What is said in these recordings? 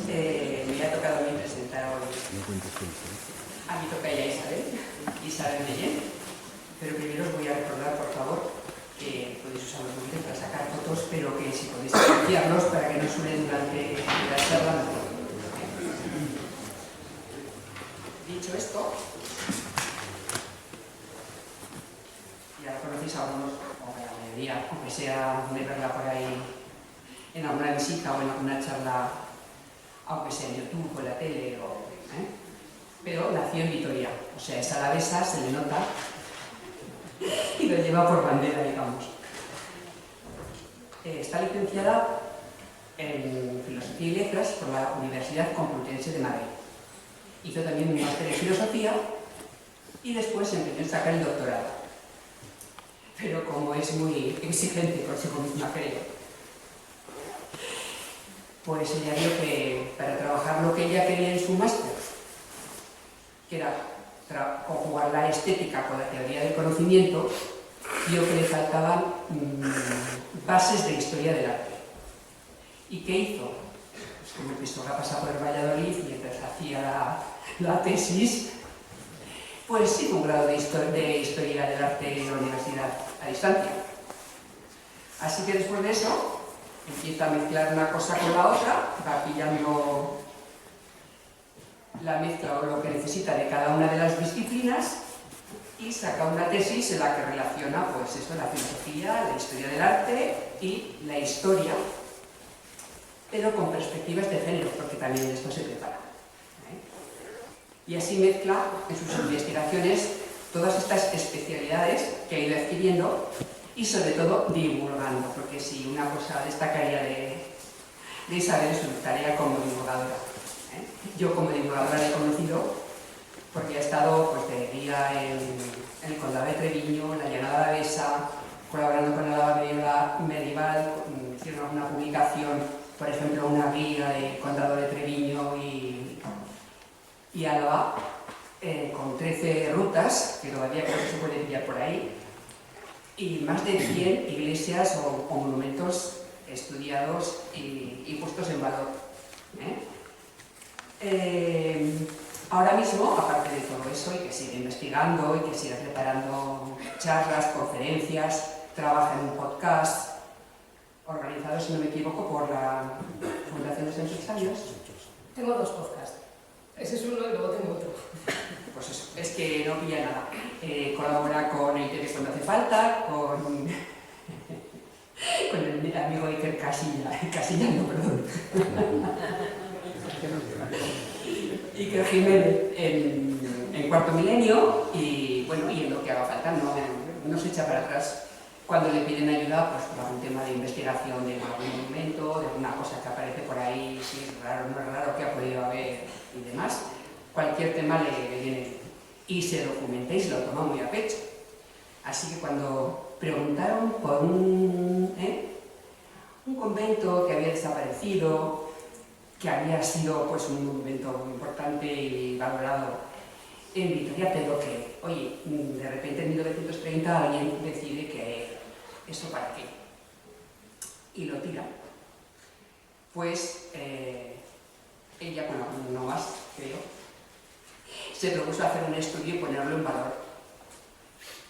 Me ha tocado a mí presentar hoy. A mí toca ya Isabel Mellén, pero primero os voy a recordar, por favor, que podéis usar los móviles para sacar fotos, pero que si podéis silenciarlos para que no suenen durante la charla. Dicho esto, ya lo conocéis a algunos, o a la mayoría, aunque sea de verla por ahí en alguna visita o en alguna charla, aunque sea en YouTube o en la tele, pero nació en Vitoria, o sea, es alavesa, se le nota, y lo lleva por bandera, digamos. Está licenciada en Filosofía y Letras por la Universidad Complutense de Madrid. Hizo también un máster en Filosofía y después se empezó a sacar el doctorado. Pero como es muy exigente consigo misma, creo, pues ella vio que para trabajar lo que ella quería en su máster, que era conjugar la estética con la teoría del conocimiento, vio que le faltaban bases de historia del arte. ¿Y qué hizo? Pues como empezó a pasar por Valladolid mientras hacía la tesis, pues hizo un grado de historia del arte en la universidad a distancia. Así que después de eso, empieza a mezclar una cosa con la otra, va pillando la mezcla o lo que necesita de cada una de las disciplinas y saca una tesis en la que relaciona pues eso, la filosofía, la historia del arte y la historia, pero con perspectivas de género, porque también esto se prepara. Y así mezcla en sus investigaciones todas estas especialidades que ha ido adquiriendo y sobre todo divulgando, porque si una cosa destacaría de Isabel es su tarea como divulgadora. Yo como divulgadora la he conocido porque ha estado pues, de guía en el Condado de Treviño, en la Llanada Alavesa, colaborando con el Álava Medieval, hicieron alguna publicación, por ejemplo una guía del Condado de Treviño y Álava, con 13 rutas, que todavía creo que se puede pillar por ahí, y más de 100 iglesias o monumentos estudiados y puestos en valor. Ahora mismo, aparte de todo eso, y que sigue investigando y que sigue preparando charlas, conferencias, trabaja en un podcast organizado, si no me equivoco, por la Fundación de Censos Sabios. Tengo 2 podcasts. Ese es uno y luego tengo otro. Pues eso, es que no pilla nada. Colabora con el TV cuando hace falta, con el amigo Iker Casillano, perdón. Iker Jiménez en Cuarto Milenio y bueno, y en lo que haga falta, no se echa para atrás cuando le piden ayuda pues, por algún tema de investigación de algún monumento, de alguna cosa que aparece por ahí, si es raro, no es raro, que ha podido haber y demás. Cualquier tema le viene y se documenta y se lo toma muy a pecho. Así que cuando preguntaron por un convento que había desaparecido, que había sido pues, un monumento muy importante y valorado en Vitoria, pero que, oye, de repente en 1930 alguien decide que eso para qué, y lo tira. Pues ella, bueno, no más, creo, se propuso hacer un estudio y ponerlo en valor.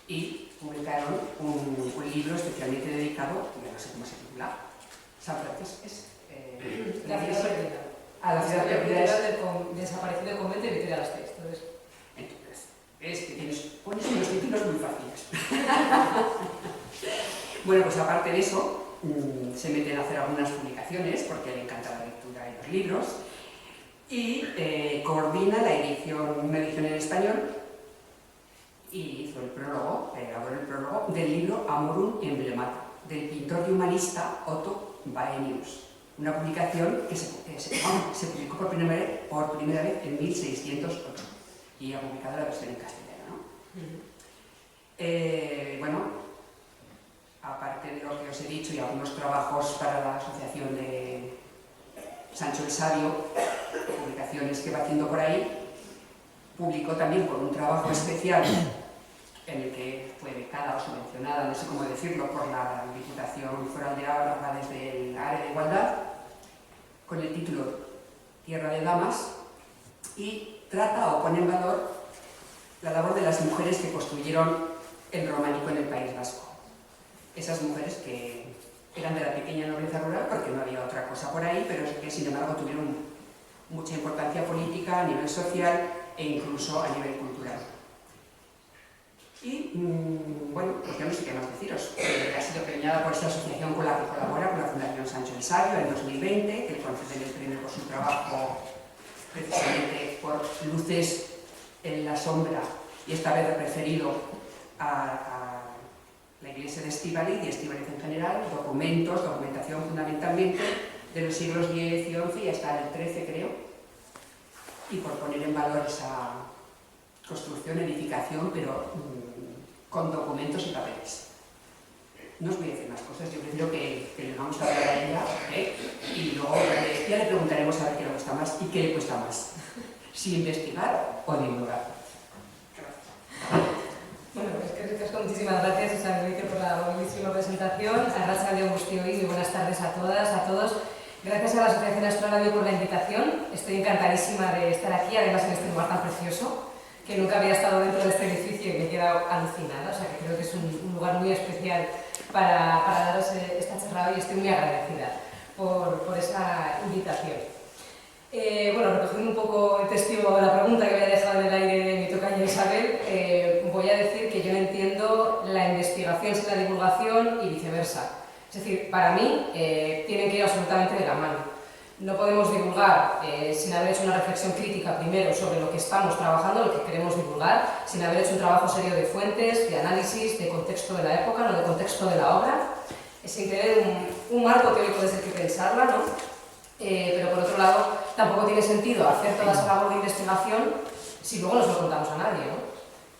Y publicaron un libro especialmente dedicado, no sé cómo se titula, San Francisco, La ciudad perdida. A la ciudad perdida del desaparecido convento de Vitoria-Gasteiz. Entonces, es que pones unos títulos muy fáciles. Bueno, pues aparte de eso, se meten a hacer algunas publicaciones, porque le encanta la lectura y los libros, y coordina una edición en español, y hizo el prólogo, elaboró el prólogo del libro Amorum Emblemata, del pintor y humanista Otto Baenius. Una publicación que se publicó por primera vez en 1608 y ha publicado la versión en castellano, ¿no? Bueno, aparte de lo que os he dicho y algunos trabajos para la asociación de Sancho el Sabio, publicaciones que va haciendo por ahí, publicó también por un trabajo especial en el que fue becada o subvencionada, no sé cómo decirlo, por la Diputación Foral de Álava desde el área de igualdad, con el título Tierra de Damas, y trata o pone en valor la labor de las mujeres que construyeron el románico en el País Vasco. Esas mujeres que eran de la pequeña nobleza rural, porque no había otra cosa por ahí, pero que sin embargo tuvieron mucha importancia política a nivel social e incluso a nivel cultural. Y, bueno, pues yo no sé qué más deciros. Ha sido premiada por esta asociación con la que colabora, con la Fundación Sancho El Sabio, en 2020, que le conceden el premio por su trabajo precisamente por Luces en la sombra, y esta vez referido a la iglesia de Estíbaliz y Estíbaliz en general, documentación fundamentalmente de los siglos X y XI y hasta el XIII, creo, y por poner en valor esa construcción, edificación, pero con documentos y papeles. No os voy a decir más cosas, yo prefiero que le vamos a hablar a ella, y luego ya le preguntaremos a ver qué le gusta más y qué le cuesta más, si investigar o divulgar. Bueno, es que muchísimas gracias, Isabel, por la buenísima presentación. Arratsalde on guztioi, muy buenas tardes a todas, a todos. Gracias a la Asociación Astroladio por la invitación. Estoy encantadísima de estar aquí, además en este lugar tan precioso, que nunca había estado dentro de este edificio y me he quedado alucinada. O sea, que creo que es un lugar muy especial para daros esta charla y estoy muy agradecida por esa invitación. Bueno, recogiendo un poco el testigo de la pregunta que había dejado en el aire de mi tocaya Isabel, voy a decir que yo no entiendo la investigación sin la divulgación y viceversa. Es decir, para mí tienen que ir absolutamente de la mano. No podemos divulgar sin haber hecho una reflexión crítica primero sobre lo que estamos trabajando, lo que queremos divulgar, sin haber hecho un trabajo serio de fuentes, de análisis, de contexto de la época, no de contexto de la obra, sin tener un marco teórico desde el que pensarla, ¿no? Pero por otro lado, tampoco tiene sentido hacer toda esa labor de investigación si luego no se lo contamos a nadie, ¿no?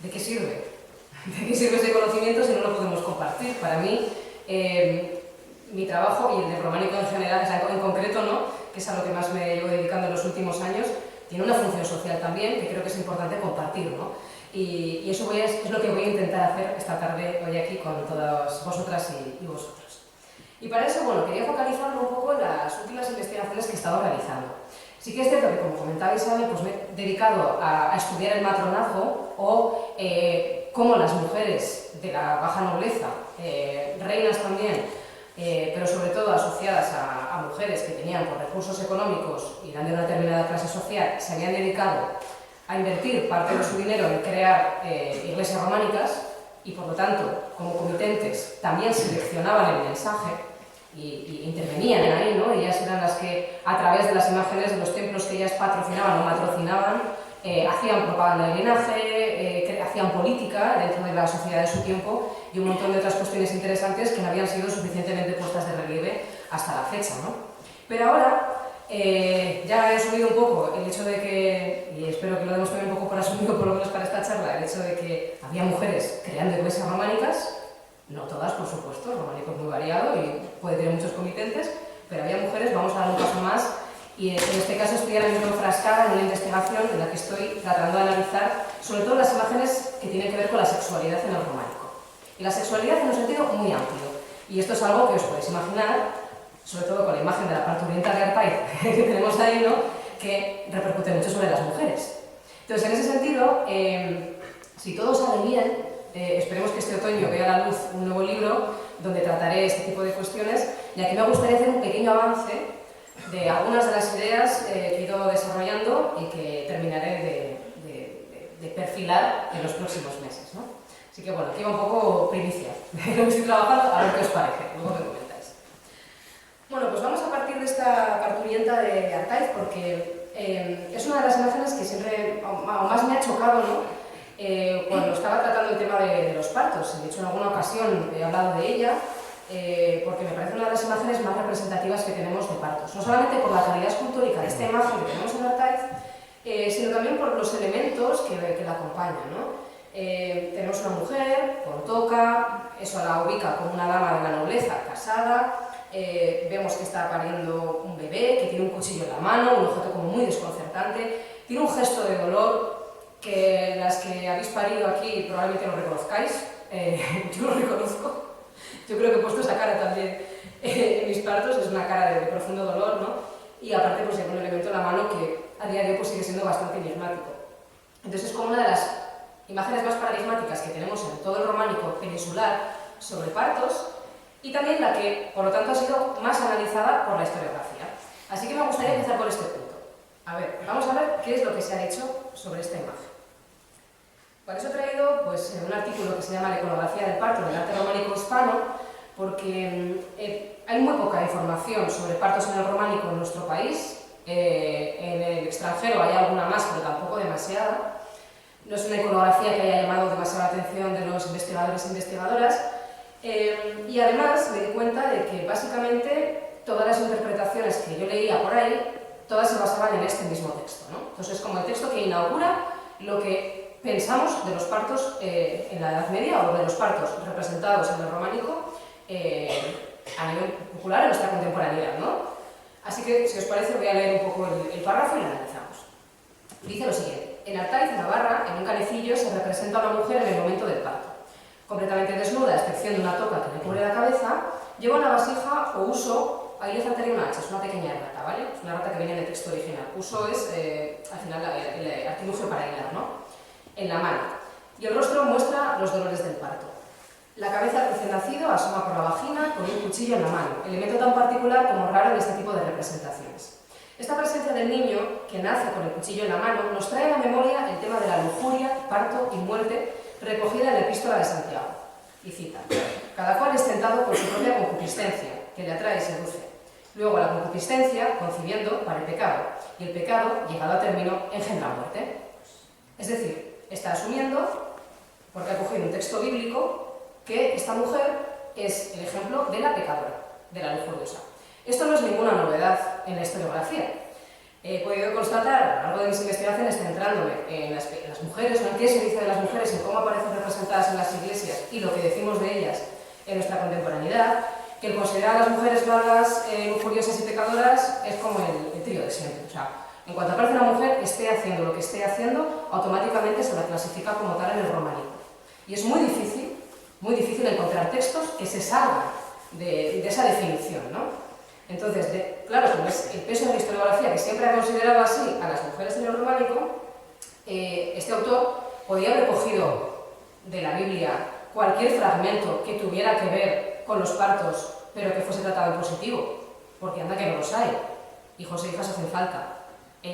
¿De qué sirve? ¿De qué sirve ese conocimiento si no lo podemos compartir? Para mí, mi trabajo y el de románico en general, en concreto, ¿no?, que es a lo que más me llevo dedicando en los últimos años, tiene una función social también que creo que es importante compartir, ¿no? Y eso es lo que voy a intentar hacer esta tarde, hoy aquí, con todas vosotras y vosotros. Y para eso, bueno, quería focalizarme un poco en las últimas investigaciones que he estado realizando. Sí que es cierto que, como comentaba Isabel, pues me he dedicado a estudiar el matronazgo o cómo las mujeres de la baja nobleza, reinas también, pero sobre todo asociadas a mujeres que tenían por recursos económicos y eran de una determinada clase social, se habían dedicado a invertir parte de su dinero en crear iglesias románicas y, por lo tanto, como comitentes, también seleccionaban el mensaje y intervenían ahí, ¿no? Ellas eran las que, a través de las imágenes de los templos que ellas patrocinaban o matrocinaban, hacían propaganda de linaje, hacían política dentro de la sociedad de su tiempo y un montón de otras cuestiones interesantes que no habían sido suficientemente puestas de relieve hasta la fecha, ¿no? Pero ahora, ya he asumido un poco el hecho de que, y espero que lo demos también un poco por asumido, por lo menos para esta charla, el hecho de que había mujeres creando iglesias románicas, no todas, por supuesto, el románico es muy variado y puede tener muchos comitentes, pero había mujeres, vamos a dar un paso más, y en este caso estoy ahora mismo enfrascada en una investigación en la que estoy tratando de analizar sobre todo las imágenes que tienen que ver con la sexualidad en el románico. Y la sexualidad en un sentido muy amplio, y esto es algo que os podéis imaginar, sobre todo con la imagen de la parturienta de Arpaiz que tenemos ahí, ¿no?, que repercute mucho sobre las mujeres. Entonces, en ese sentido, si todo sale bien, esperemos que este otoño vea a la luz un nuevo libro donde trataré este tipo de cuestiones, ya que me gustaría hacer un pequeño avance de algunas de las ideas que he ido desarrollando y que terminaré de perfilar en los próximos meses, ¿no? Así que bueno, aquí va un poco primicia de lo que estoy trabajando, a ver qué os parece, luego me comentáis. Bueno, pues vamos a partir de esta parturienta de Arpaiz porque es una de las imágenes que siempre más me ha chocado, ¿no?, cuando estaba tratando el tema de los partos. De hecho, en alguna ocasión he hablado de ella porque me parece una de las imágenes más representativas que tenemos de partos. No solamente por la calidad escultórica de esta imagen que tenemos en Arpaiz, sino también por los elementos que la acompañan, ¿no? Tenemos una mujer con toca, eso la ubica como una dama de la nobleza casada. Vemos que está pariendo un bebé, que tiene un cuchillo en la mano, un objeto como muy desconcertante, tiene un gesto de dolor que las que habéis parido aquí probablemente lo reconozcáis, yo lo reconozco. Yo creo que he puesto esa cara también en mis partos, es una cara de profundo dolor, ¿no? Y aparte pues llevo un elemento en la mano que a día de hoy pues, sigue siendo bastante enigmático. Entonces es como una de las imágenes más paradigmáticas que tenemos en todo el románico peninsular sobre partos y también la que, por lo tanto, ha sido más analizada por la historiografía. Así que me gustaría empezar por este punto. A ver, vamos a ver qué es lo que se ha hecho sobre esta imagen. Para eso he traído pues, un artículo que se llama La iconografía del parto en el arte románico hispano, porque hay muy poca información sobre partos en el románico en nuestro país. En el extranjero hay alguna más, pero tampoco demasiada. No es una iconografía que haya llamado demasiada atención de los investigadores e investigadoras. Y además me di cuenta de que básicamente todas las interpretaciones que yo leía por ahí, todas se basaban en este mismo texto, ¿no? Entonces es como el texto que inaugura lo que pensamos de los partos en la Edad Media o de los partos representados en el románico a nivel popular en nuestra contemporaneidad, ¿no? Así que, si os parece, voy a leer un poco el párrafo y lo analizamos. Dice lo siguiente: en Artaiz, Navarra, en un canecillo se representa a una mujer en el momento del parto. Completamente desnuda, a excepción de una toca que le cubre la cabeza, lleva una vasija o uso, ahí le faltaría una H, es una pequeña rata, ¿vale? Es una rata que viene del texto original. Uso es, al final, el artilugio para hilar, ¿no? En la mano. Y el rostro muestra los dolores del parto. La cabeza del recién nacido asoma por la vagina con un cuchillo en la mano, elemento tan particular como raro en este tipo de representaciones. Esta presencia del niño, que nace con el cuchillo en la mano, nos trae a la memoria el tema de la lujuria, parto y muerte recogida en la Epístola de Santiago. Y cita: cada cual es tentado por su propia concupiscencia, que le atrae y seduce. Luego la concupiscencia, concibiendo, para el pecado, y el pecado, llegado a término, engendra muerte. Es decir, está asumiendo, porque ha cogido un texto bíblico, que esta mujer es el ejemplo de la pecadora, de la lujuriosa. Esto no es ninguna novedad en la historiografía. He podido constatar a lo largo de mis investigaciones, centrándome en las mujeres, en qué se dice de las mujeres, en cómo aparecen representadas en las iglesias y lo que decimos de ellas en nuestra contemporaneidad, que el considerar a las mujeres malas, lujuriosas y pecadoras es como el trío de siempre. O sea, en cuanto aparece una mujer, esté haciendo lo que esté haciendo, automáticamente se la clasifica como tal en el románico. Y es muy difícil encontrar textos que se salgan de esa definición, ¿no? Entonces, claro, como es el peso de la historiografía que siempre ha considerado así a las mujeres en el románico, este autor podía haber cogido de la Biblia cualquier fragmento que tuviera que ver con los partos, pero que fuese tratado en positivo, porque anda que no los hay. Hijos e hijas hacen falta.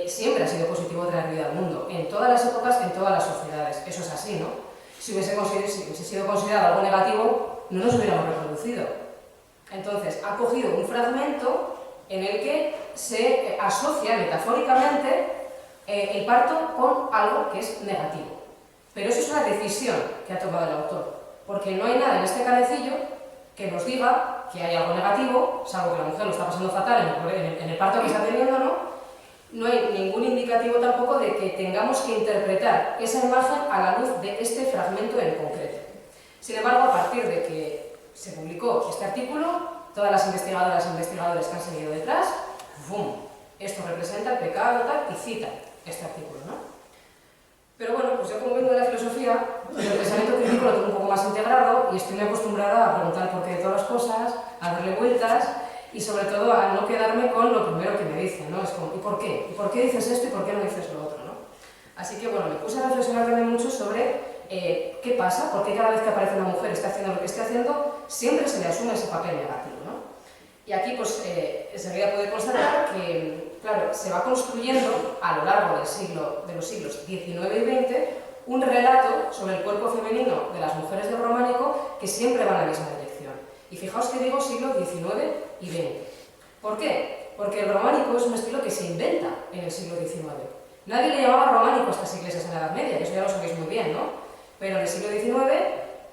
Siempre ha sido positivo traer vida al mundo, en todas las épocas, en todas las sociedades. Eso es así, ¿no? Si hubiese sido considerado algo negativo, no nos hubiéramos reproducido. Entonces, ha cogido un fragmento en el que se asocia metafóricamente el parto con algo que es negativo. Pero eso es una decisión que ha tomado el autor, porque no hay nada en este canecillo que nos diga que hay algo negativo, salvo que la mujer lo está pasando fatal en el parto que está teniendo, ¿no? No hay ningún indicativo tampoco de que tengamos que interpretar esa imagen a la luz de este fragmento en concreto. Sin embargo, a partir de que se publicó este artículo, todas las investigadoras e investigadores que han seguido detrás, ¡bum!, esto representa el pecado, tal, y citan este artículo, ¿no? Pero bueno, pues yo como vengo de la filosofía, el pensamiento crítico lo tengo un poco más integrado y estoy muy acostumbrada a preguntar el porqué de todas las cosas, a darle vueltas y sobre todo a no quedarme con lo primero que me dicen, ¿no? Es como, ¿y por qué? ¿Y por qué dices esto y por qué no dices lo otro, ¿no? Así que bueno, me puse a reflexionar también mucho sobre qué pasa, por qué cada vez que aparece una mujer está haciendo lo que esté haciendo, siempre se le asume ese papel negativo, ¿no? Y aquí pues enseguida pude constatar que, claro, se va construyendo a lo largo de los siglos XIX y XX un relato sobre el cuerpo femenino de las mujeres del románico que siempre va en la misma dirección. Y fijaos que digo siglo XIX y XX. ¿Por qué? Porque el románico es un estilo que se inventa en el siglo XIX. Nadie le llamaba románico a estas iglesias en la Edad Media, que eso ya lo sabéis muy bien, ¿no? Pero en el siglo XIX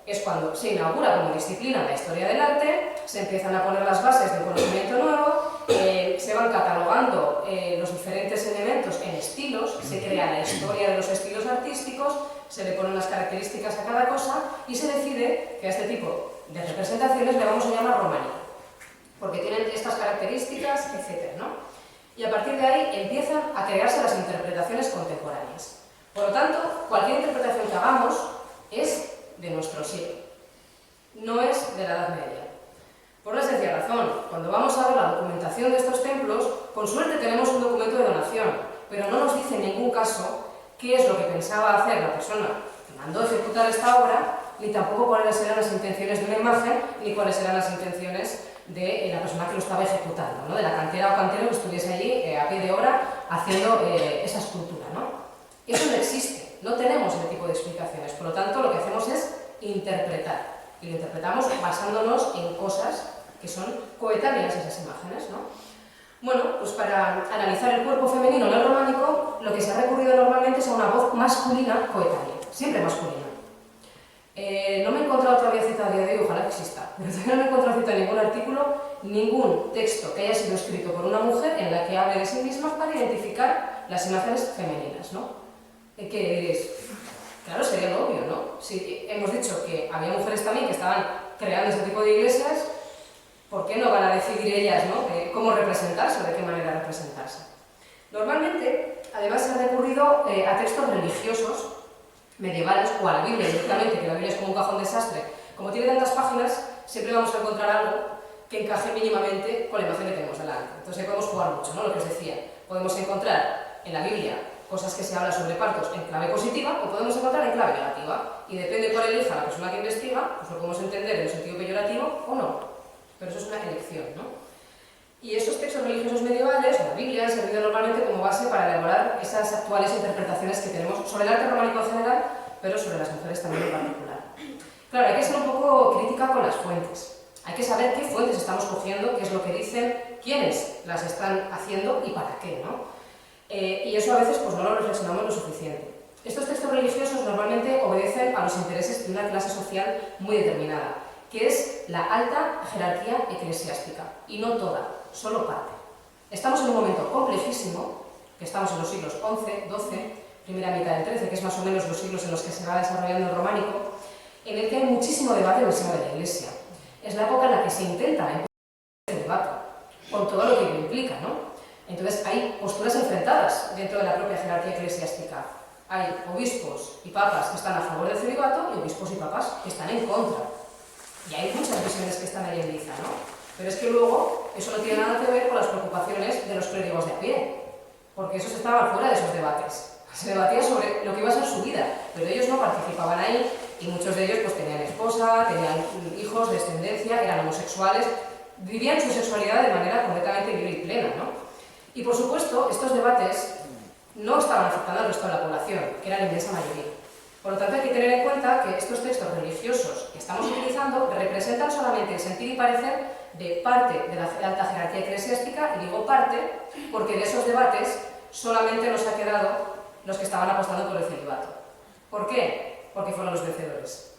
es cuando se inaugura como disciplina la historia del arte, se empiezan a poner las bases de un conocimiento nuevo, se van catalogando los diferentes elementos en estilos, se crea la historia de los estilos artísticos, se le ponen las características a cada cosa y se decide que a este tipo de representaciones le vamos a llamar románico, porque tienen estas características, etc., ¿no? Y a partir de ahí empiezan a crearse las interpretaciones contemporáneas. Por lo tanto, cualquier interpretación que hagamos es de nuestro siglo, no es de la Edad Media. Por una sencilla razón, cuando vamos a ver la documentación de estos templos, con suerte tenemos un documento de donación, pero no nos dice en ningún caso qué es lo que pensaba hacer la persona que mandó ejecutar esta obra, ni tampoco cuáles eran las intenciones de una imagen, ni cuáles eran las intenciones de la persona que lo estaba ejecutando, ¿no? De la cantera o cantero que estuviese allí a pie de obra haciendo esa escultura, ¿no? Eso no existe, no tenemos ese tipo de explicaciones, por lo tanto lo que hacemos es interpretar, y lo interpretamos basándonos en cosas que son coetáneas a esas imágenes, ¿no? Bueno, pues para analizar el cuerpo femenino en el románico, lo que se ha recurrido normalmente es a una voz masculina coetánea, siempre masculina. No me he encontrado todavía cita a día de hoy, ojalá que exista, pero todavía no me he encontrado cita en ningún artículo, ningún texto que haya sido escrito por una mujer en la que hable de sí misma para identificar las imágenes femeninas, ¿no? ¿Qué diréis? Claro, sería lo obvio, ¿no? Si hemos dicho que había mujeres también que estaban creando ese tipo de iglesias, ¿por qué no van a decidir ellas, ¿no? Cómo representarse o de qué manera representarse? Normalmente, además, se ha recurrido a textos religiosos medievales o a la Biblia directamente, que la Biblia es como un cajón desastre. Como tiene tantas páginas, siempre vamos a encontrar algo que encaje mínimamente con la imagen que tenemos delante. Entonces ahí podemos jugar mucho, ¿no? Lo que os decía. Podemos encontrar en la Biblia cosas que se hablan sobre partos en clave positiva o podemos encontrar en clave negativa. Y depende de cuál elija la persona que investiga, pues lo podemos entender en un sentido peyorativo o no. Pero eso es una elección, ¿no? Y esos textos religiosos medievales, o la Biblia, han servido normalmente como base para elaborar esas actuales interpretaciones que tenemos sobre el arte románico en general, pero sobre las mujeres también en particular. Claro, hay que ser un poco crítica con las fuentes. Hay que saber qué fuentes estamos cogiendo, qué es lo que dicen, quiénes las están haciendo y para qué, ¿no? Y eso a veces pues, no lo reflexionamos lo suficiente. Estos textos religiosos normalmente obedecen a los intereses de una clase social muy determinada, que es la alta jerarquía eclesiástica, y no toda, solo parte. Estamos en un momento complejísimo, que estamos en los siglos XI, XII, primera mitad del XIII, que es más o menos los siglos en los que se va desarrollando el románico, en el que hay muchísimo debate en el seno de la Iglesia. Es la época en la que se intenta imponer el debate, con todo lo que ello implica, ¿no? Entonces hay posturas enfrentadas dentro de la propia jerarquía eclesiástica. Hay obispos y papas que están a favor del celibato y obispos y papas que están en contra. Y hay muchas visiones que están ahí en liza, ¿no? Pero es que luego eso no tiene nada que ver con las preocupaciones de los clérigos de a pie, porque esos estaban fuera de esos debates. Se debatía sobre lo que iba a ser su vida, pero ellos no participaban ahí y muchos de ellos pues tenían esposa, tenían hijos, descendencia, eran homosexuales, vivían su sexualidad de manera completamente libre y plena, ¿no? Y por supuesto, estos debates no estaban afectando al resto de la población, que era la inmensa mayoría. Por lo tanto, hay que tener en cuenta que estos textos religiosos que estamos utilizando representan solamente el sentir y parecer de parte de la alta jerarquía eclesiástica, y digo parte porque de esos debates solamente nos ha quedado los que estaban apostando por el celibato. ¿Por qué? Porque fueron los vencedores.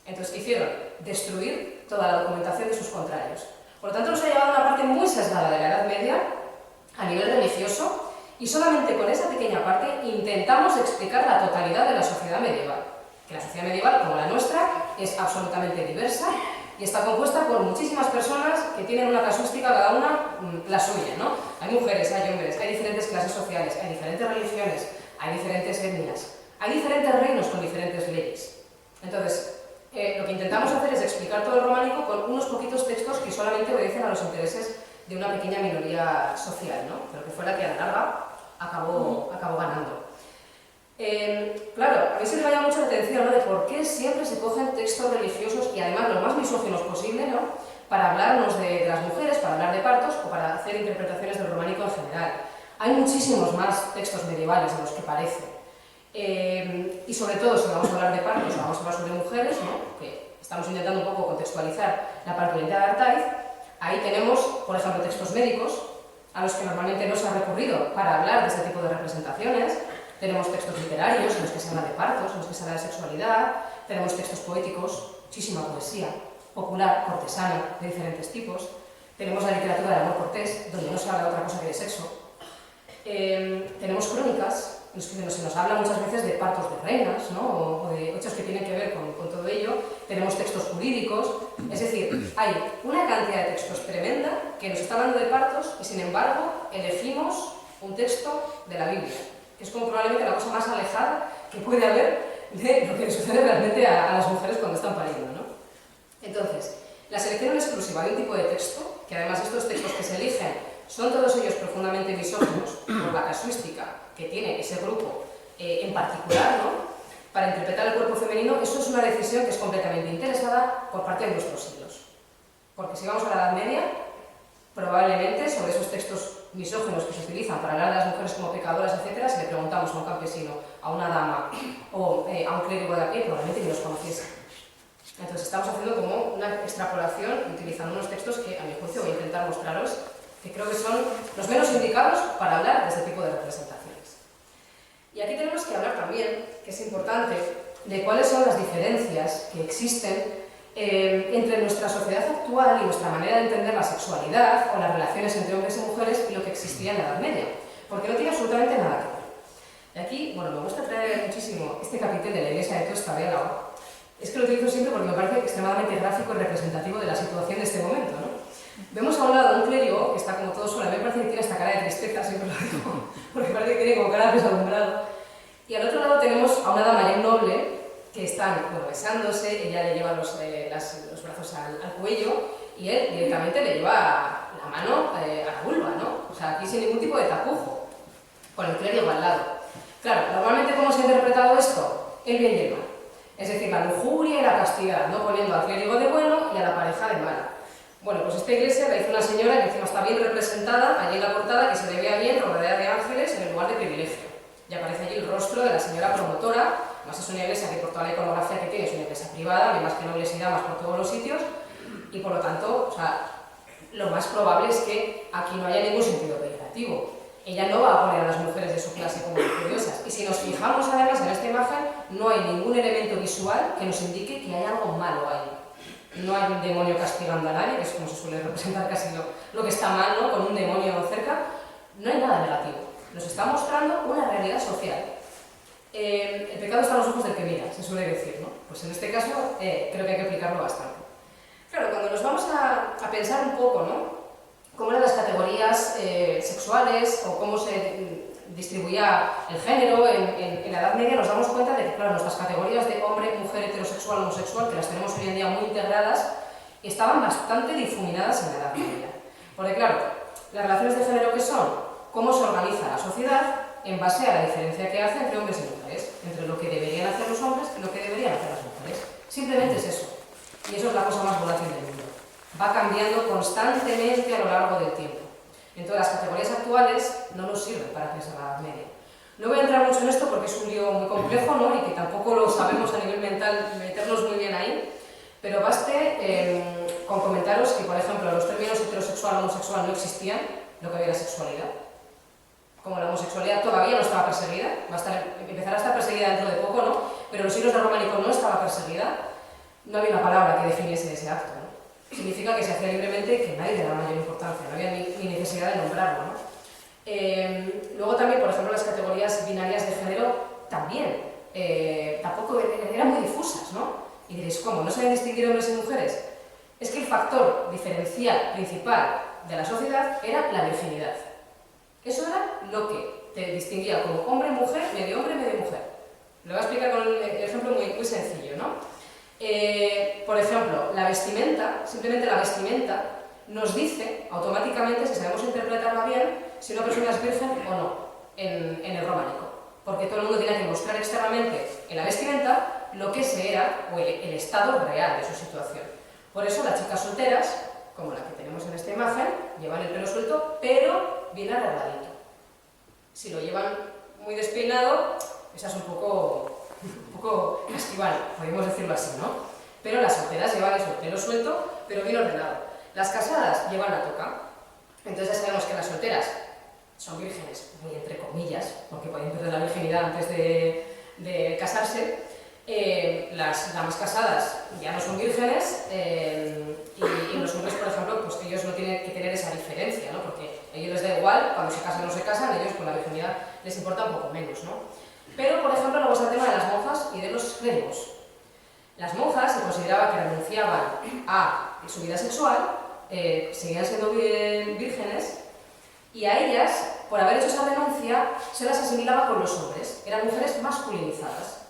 Entonces, ¿qué hicieron? Destruir toda la documentación de sus contrarios. Por lo tanto, nos ha llevado a una parte muy sesgada de la Edad Media a nivel religioso, y solamente con esa pequeña parte intentamos explicar la totalidad de la sociedad medieval. Que la sociedad medieval, como la nuestra, es absolutamente diversa y está compuesta por muchísimas personas que tienen una casuística, cada una la suya, ¿no? Hay mujeres, hay hombres, hay diferentes clases sociales, hay diferentes religiones, hay diferentes etnias, hay diferentes reinos con diferentes leyes. Entonces, lo que intentamos hacer es explicar todo el románico con unos poquitos textos que solamente obedecen a los intereses de una pequeña minoría social, ¿no? Pero que fue la que a la larga acabó ganando. Claro, a mí se me llama mucho la atención, ¿no? De por qué siempre se cogen textos religiosos y además lo más misóginos posible, ¿no? Para hablarnos de las mujeres, para hablar de partos o para hacer interpretaciones del románico en general. Hay muchísimos más textos medievales de los que parece. Y sobre todo, si vamos a hablar de partos o vamos a hablar sobre mujeres, ¿no? Que estamos intentando un poco contextualizar la parturienta de Artaiz. Ahí tenemos, por ejemplo, textos médicos, a los que normalmente no se ha recurrido para hablar de este tipo de representaciones. Tenemos textos literarios en los que se habla de partos, en los que se habla de sexualidad. Tenemos textos poéticos, muchísima poesía, popular, cortesana, de diferentes tipos. Tenemos la literatura del amor cortés, donde no se habla de otra cosa que de sexo. Tenemos crónicas, en los que se nos habla muchas veces de partos de reinas, ¿no? o de hechos que tienen que ver con todo ello. Tenemos textos jurídicos, es decir, hay una cantidad de textos tremenda que nos está hablando de partos y sin embargo elegimos un texto de la Biblia, que Es como probablemente la cosa más alejada que puede haber de lo que le sucede realmente a las mujeres cuando están pariendo, ¿no? Entonces, la selección en exclusiva de un tipo de texto, que además estos textos que se eligen son todos ellos profundamente misóginos por la casuística que tiene ese grupo en particular, ¿no? Para interpretar el cuerpo femenino, eso es una decisión que es completamente interesada por parte de nuestros siglos. Porque si vamos a la Edad Media, probablemente sobre esos textos misóginos que se utilizan para hablar de las mujeres como pecadoras, etc., si le preguntamos a un campesino, a una dama o a un clérigo de a pie, probablemente ni los conociese. Entonces estamos haciendo como una extrapolación utilizando unos textos que, a mi juicio, voy a intentar mostraros, que creo que son los menos indicados para hablar de este tipo de representaciones. Y aquí tenemos que hablar también, que es importante, de cuáles son las diferencias que existen entre nuestra sociedad actual y nuestra manera de entender la sexualidad o las relaciones entre hombres y mujeres y lo que existía en la Edad Media, porque no tiene absolutamente nada que ver. Y aquí, bueno, me gusta traer muchísimo este capitel de la iglesia de Tosta de Álava. Es que lo utilizo siempre porque me parece extremadamente gráfico y representativo de la situación de este momento, ¿no? Vemos a un lado un clérigo que está como todo solo, a mí me parece que tiene esta cara de tristeza, siempre lo digo, porque parece que tiene como cara desalumbrado. Y al otro lado tenemos a una dama y un noble que están, bueno, besándose, ella le lleva los brazos al cuello y él directamente le lleva la mano a la vulva, ¿no? O sea, aquí sin ningún tipo de tapujo, con el clérigo al lado. Claro, normalmente, ¿cómo se ha interpretado esto? El bien y el mal. Es decir, la lujuria y la castidad, ¿no? Poniendo al clérigo de bueno y a la pareja de mala. Bueno, pues esta iglesia la hizo una señora que encima está bien representada, allí en la portada, que se le vea bien, rodeada de ángeles, en el lugar de privilegio. Y aparece allí el rostro de la señora promotora. Además es una iglesia que por toda la iconografía que tiene es una iglesia privada, hay más que nobles y damas por todos los sitios, y por lo tanto, o sea, lo más probable es que aquí no haya ningún sentido peyorativo. Ella no va a poner a las mujeres de su clase como curiosas. Y si nos fijamos además en esta imagen, no hay ningún elemento visual que nos indique que hay algo malo ahí. No hay un demonio castigando a nadie, que es como se suele representar casi lo que está mal, ¿no? Con un demonio cerca. No hay nada negativo. Nos está mostrando una realidad social. El pecado está a los ojos del que mira, se suele decir, ¿no? Pues en este caso creo que hay que aplicarlo bastante. Claro, cuando nos vamos a pensar un poco, ¿no? Cómo eran las categorías sexuales o cómo se distribuía el género en la Edad Media, nos damos cuenta de que, claro, nuestras categorías de hombre, mujer, heterosexual, homosexual, que las tenemos hoy en día muy integradas, estaban bastante difuminadas en la Edad Media. Porque, claro, las relaciones de género, ¿qué son? Cómo se organiza la sociedad en base a la diferencia que hace entre hombres y mujeres, entre lo que deberían hacer los hombres y lo que deberían hacer las mujeres. Simplemente es eso. Y eso es la cosa más volátil del mundo. Va cambiando constantemente a lo largo del tiempo. Entonces, las categorías actuales no nos sirven para pensar la Edad Media. No voy a entrar mucho en esto porque es un lío muy complejo, ¿no? Y que tampoco lo sabemos a nivel mental meternos muy bien ahí, pero baste con comentaros que, por ejemplo, los términos heterosexual o homosexual no existían, lo que había era sexualidad. Como la homosexualidad todavía no estaba perseguida, empezará a estar perseguida dentro de poco, ¿no? Pero en los siglos de Románico no estaba perseguida, no había una palabra que definiese ese acto, ¿no? Significa que se hacía libremente y que nadie le daba mayor importancia, no había ni necesidad de nombrarlo, ¿no? Luego también, por ejemplo, las categorías binarias de género también, tampoco eran muy difusas, ¿no? Y diréis, ¿cómo? ¿No saben distinguir hombres y mujeres? Es que el factor diferencial principal de la sociedad era la virginidad. Eso era lo que te distinguía como hombre, mujer, medio mujer. Lo voy a explicar con un ejemplo muy sencillo, ¿no? Por ejemplo, la vestimenta, simplemente la vestimenta, nos dice automáticamente, si sabemos interpretarla bien, si una persona es virgen o no en el románico. Porque todo el mundo tenía que mostrar externamente en la vestimenta lo que se era, o el estado real de su situación. Por eso las chicas solteras, como la que tenemos en esta imagen, llevan el pelo suelto, pero bien arregladito. Si lo llevan muy despeinado, esa es un poco casquivano, podemos decirlo así, ¿no? Pero las solteras llevan el pelo suelto, pero bien ordenado. Las casadas llevan la toca. Entonces ya sabemos que las solteras son vírgenes, muy entre comillas, porque pueden perder la virginidad antes de casarse. Las damas casadas ya no son vírgenes y los hombres, por ejemplo, pues ellos no tienen que tener esa diferencia, ¿no? Porque a ellos les da igual, cuando se casan o no se casan, ellos con la virginidad les importa un poco menos, ¿no? Pero, por ejemplo, luego está el tema de las monjas y de los clérigos. Las monjas se consideraba que renunciaban a su vida sexual, seguían siendo vírgenes, y a ellas por haber hecho esa renuncia, se las asimilaba con los hombres. Eran mujeres masculinizadas.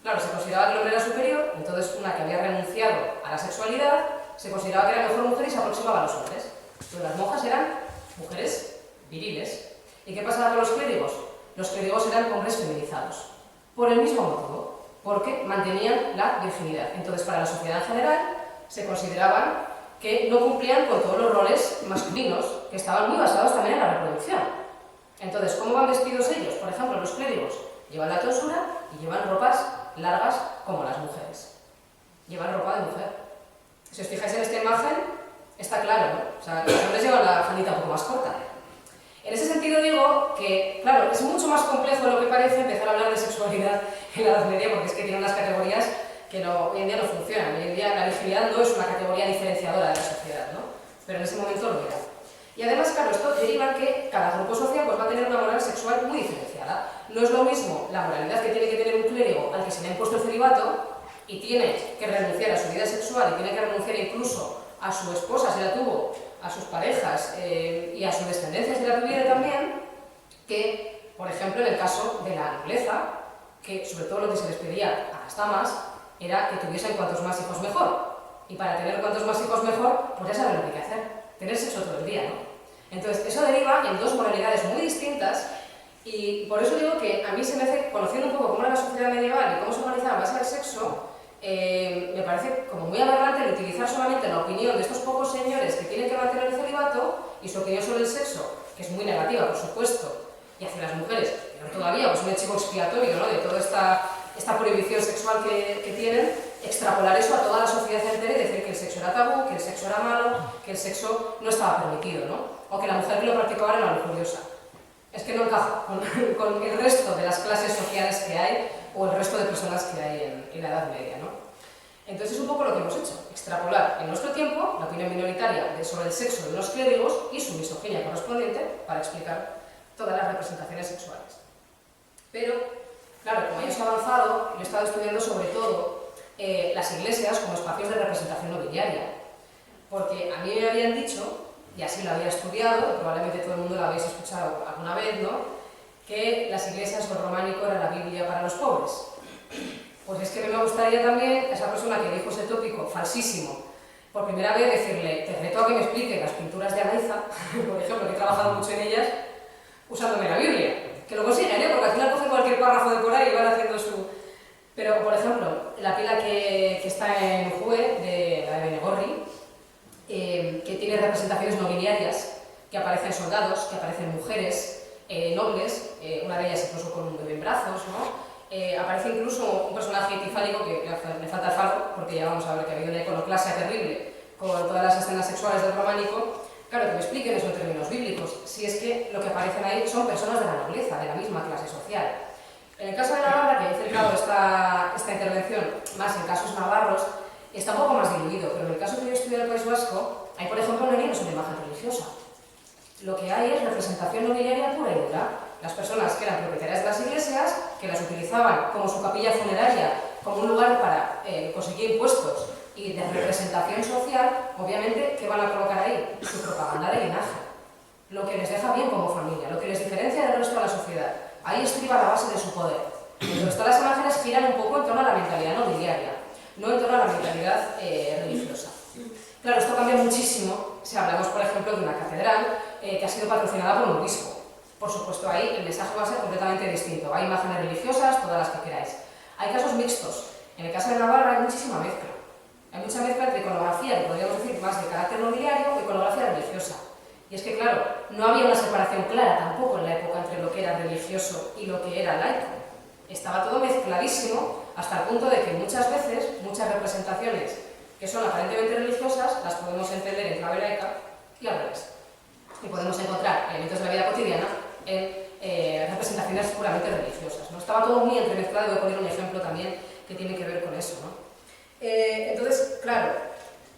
Claro, se consideraba que el hombre era superior, entonces una que había renunciado a la sexualidad se consideraba que era mejor mujer y se aproximaba a los hombres. Entonces las monjas eran mujeres viriles. ¿Y qué pasaba con los clérigos? Los clérigos eran hombres feminizados. Por el mismo motivo, porque mantenían la virginidad. Entonces para la sociedad en general se consideraban que no cumplían con todos los roles masculinos, que estaban muy basados también en la reproducción. Entonces, ¿cómo van vestidos ellos? Por ejemplo, los clérigos llevan la tonsura y llevan ropas largas como las mujeres. Llevan ropa de mujer. Si os fijáis en esta imagen, está claro, ¿no? O sea, los hombres llevan la faldita un poco más corta. En ese sentido digo que, claro, es mucho más complejo de lo que parece empezar a hablar de sexualidad en la Edad Media, porque es que tiene unas categorías que hoy en día no funcionan. Hoy en día la virginidad no es una categoría diferenciadora de la sociedad, ¿no? Pero en ese momento lo era. Y además, claro, esto deriva que cada grupo social pues, va a tener una moral sexual muy diferenciada. No es lo mismo la moralidad que tiene que tener un clérigo al que se le ha impuesto el celibato y tiene que renunciar a su vida sexual y tiene que renunciar incluso a su esposa si la tuvo, a sus parejas y a su descendencia si la tuviera también, que, por ejemplo, en el caso de la nobleza, que sobre todo lo que se les pedía a las damas era que tuviesen cuantos más hijos mejor. Y para tener cuantos más hijos mejor, pues ya saben lo que hay que hacer, tener sexo todo el día, ¿no? Entonces, eso deriva en dos moralidades muy distintas y por eso digo que a mí se me hace, conociendo un poco cómo era la sociedad medieval y cómo se organizaba en base al sexo, me parece como muy aberrante el utilizar solamente la opinión de estos pocos señores que tienen que mantener el celibato y su opinión sobre el sexo, que es muy negativa, por supuesto, y hacia las mujeres, pero todavía pues un chivo expiatorio, ¿no? De toda esta prohibición sexual que tienen, extrapolar eso a toda la sociedad entera y decir que el sexo era tabú, que el sexo era malo, que el sexo no estaba permitido, ¿no? O que la mujer que lo practicaba era una lujuriosa. Es que no encaja con el resto de las clases sociales que hay o el resto de personas que hay en la Edad Media, ¿no? Entonces es un poco lo que hemos hecho, extrapolar en nuestro tiempo la opinión minoritaria sobre el sexo de los clérigos y su misoginia correspondiente para explicar todas las representaciones sexuales. Pero, claro, como ya os he avanzado, yo he estado estudiando sobre todo las iglesias como espacios de representación nobiliaria, porque a mí me habían dicho, y así lo había estudiado, y probablemente todo el mundo lo habéis escuchado alguna vez, ¿no?, que las iglesias o el románico era la Biblia para los pobres. Pues es que me gustaría también a esa persona que dijo ese tópico falsísimo, por primera vez decirle, te reto a que me explique las pinturas de Anaiza, por ejemplo, que he trabajado mucho en ellas, usándome la Biblia. Que lo consiguen, ¿eh? Porque al final cogen cualquier párrafo de por ahí y van haciendo su... Pero, por ejemplo, la pila que está en Jue, de la de Benegorri, que tiene representaciones nobiliarias, que aparecen soldados, que aparecen mujeres, nobles, una de ellas incluso con un bebé en brazos, ¿no? Aparece incluso un personaje tifálico que le falta el falo, porque ya vamos a ver que ha habido una iconoclasia terrible con todas las escenas sexuales del románico. Claro, que me expliquen eso en términos bíblicos, si es que lo que aparecen ahí son personas de la nobleza, de la misma clase social. En el caso de Navarra, que he centrado esta intervención más en casos navarros, está un poco más diluido, pero en el caso que yo estudié en el País Vasco, hay, por ejemplo, no hay una imagen religiosa. Lo que hay es representación nobiliaria pura y dura. Las personas que eran propietarias de las iglesias, que las utilizaban como su capilla funeraria, como un lugar para conseguir impuestos y de representación social, obviamente, ¿qué van a colocar ahí? Su propaganda de linaje. Lo que les deja bien como familia, lo que les diferencia del resto de la sociedad. Ahí estriba la base de su poder. Entonces, todas las imágenes giran un poco en torno a la mentalidad nobiliaria, no en torno a la mentalidad religiosa. Claro, esto cambia muchísimo si hablamos, por ejemplo, de una catedral que ha sido patrocinada por un obispo. Por supuesto, ahí el mensaje va a ser completamente distinto. Hay imágenes religiosas, todas las que queráis. Hay casos mixtos. En el caso de Navarra hay muchísima mezcla. Hay mucha mezcla entre iconografía, que podríamos decir más de carácter nobiliario, o iconografía religiosa. Y es que, claro, no había una separación clara tampoco en la época entre lo que era religioso y lo que era laico. Estaba todo mezcladísimo hasta el punto de que muchas veces, muchas representaciones que son aparentemente religiosas, las podemos entender en clave laica y al revés. Y podemos encontrar elementos de la vida cotidiana en representaciones puramente religiosas, ¿no? Estaba todo muy entremezclado y voy a poner un ejemplo también que tiene que ver con eso, ¿no? Entonces, claro,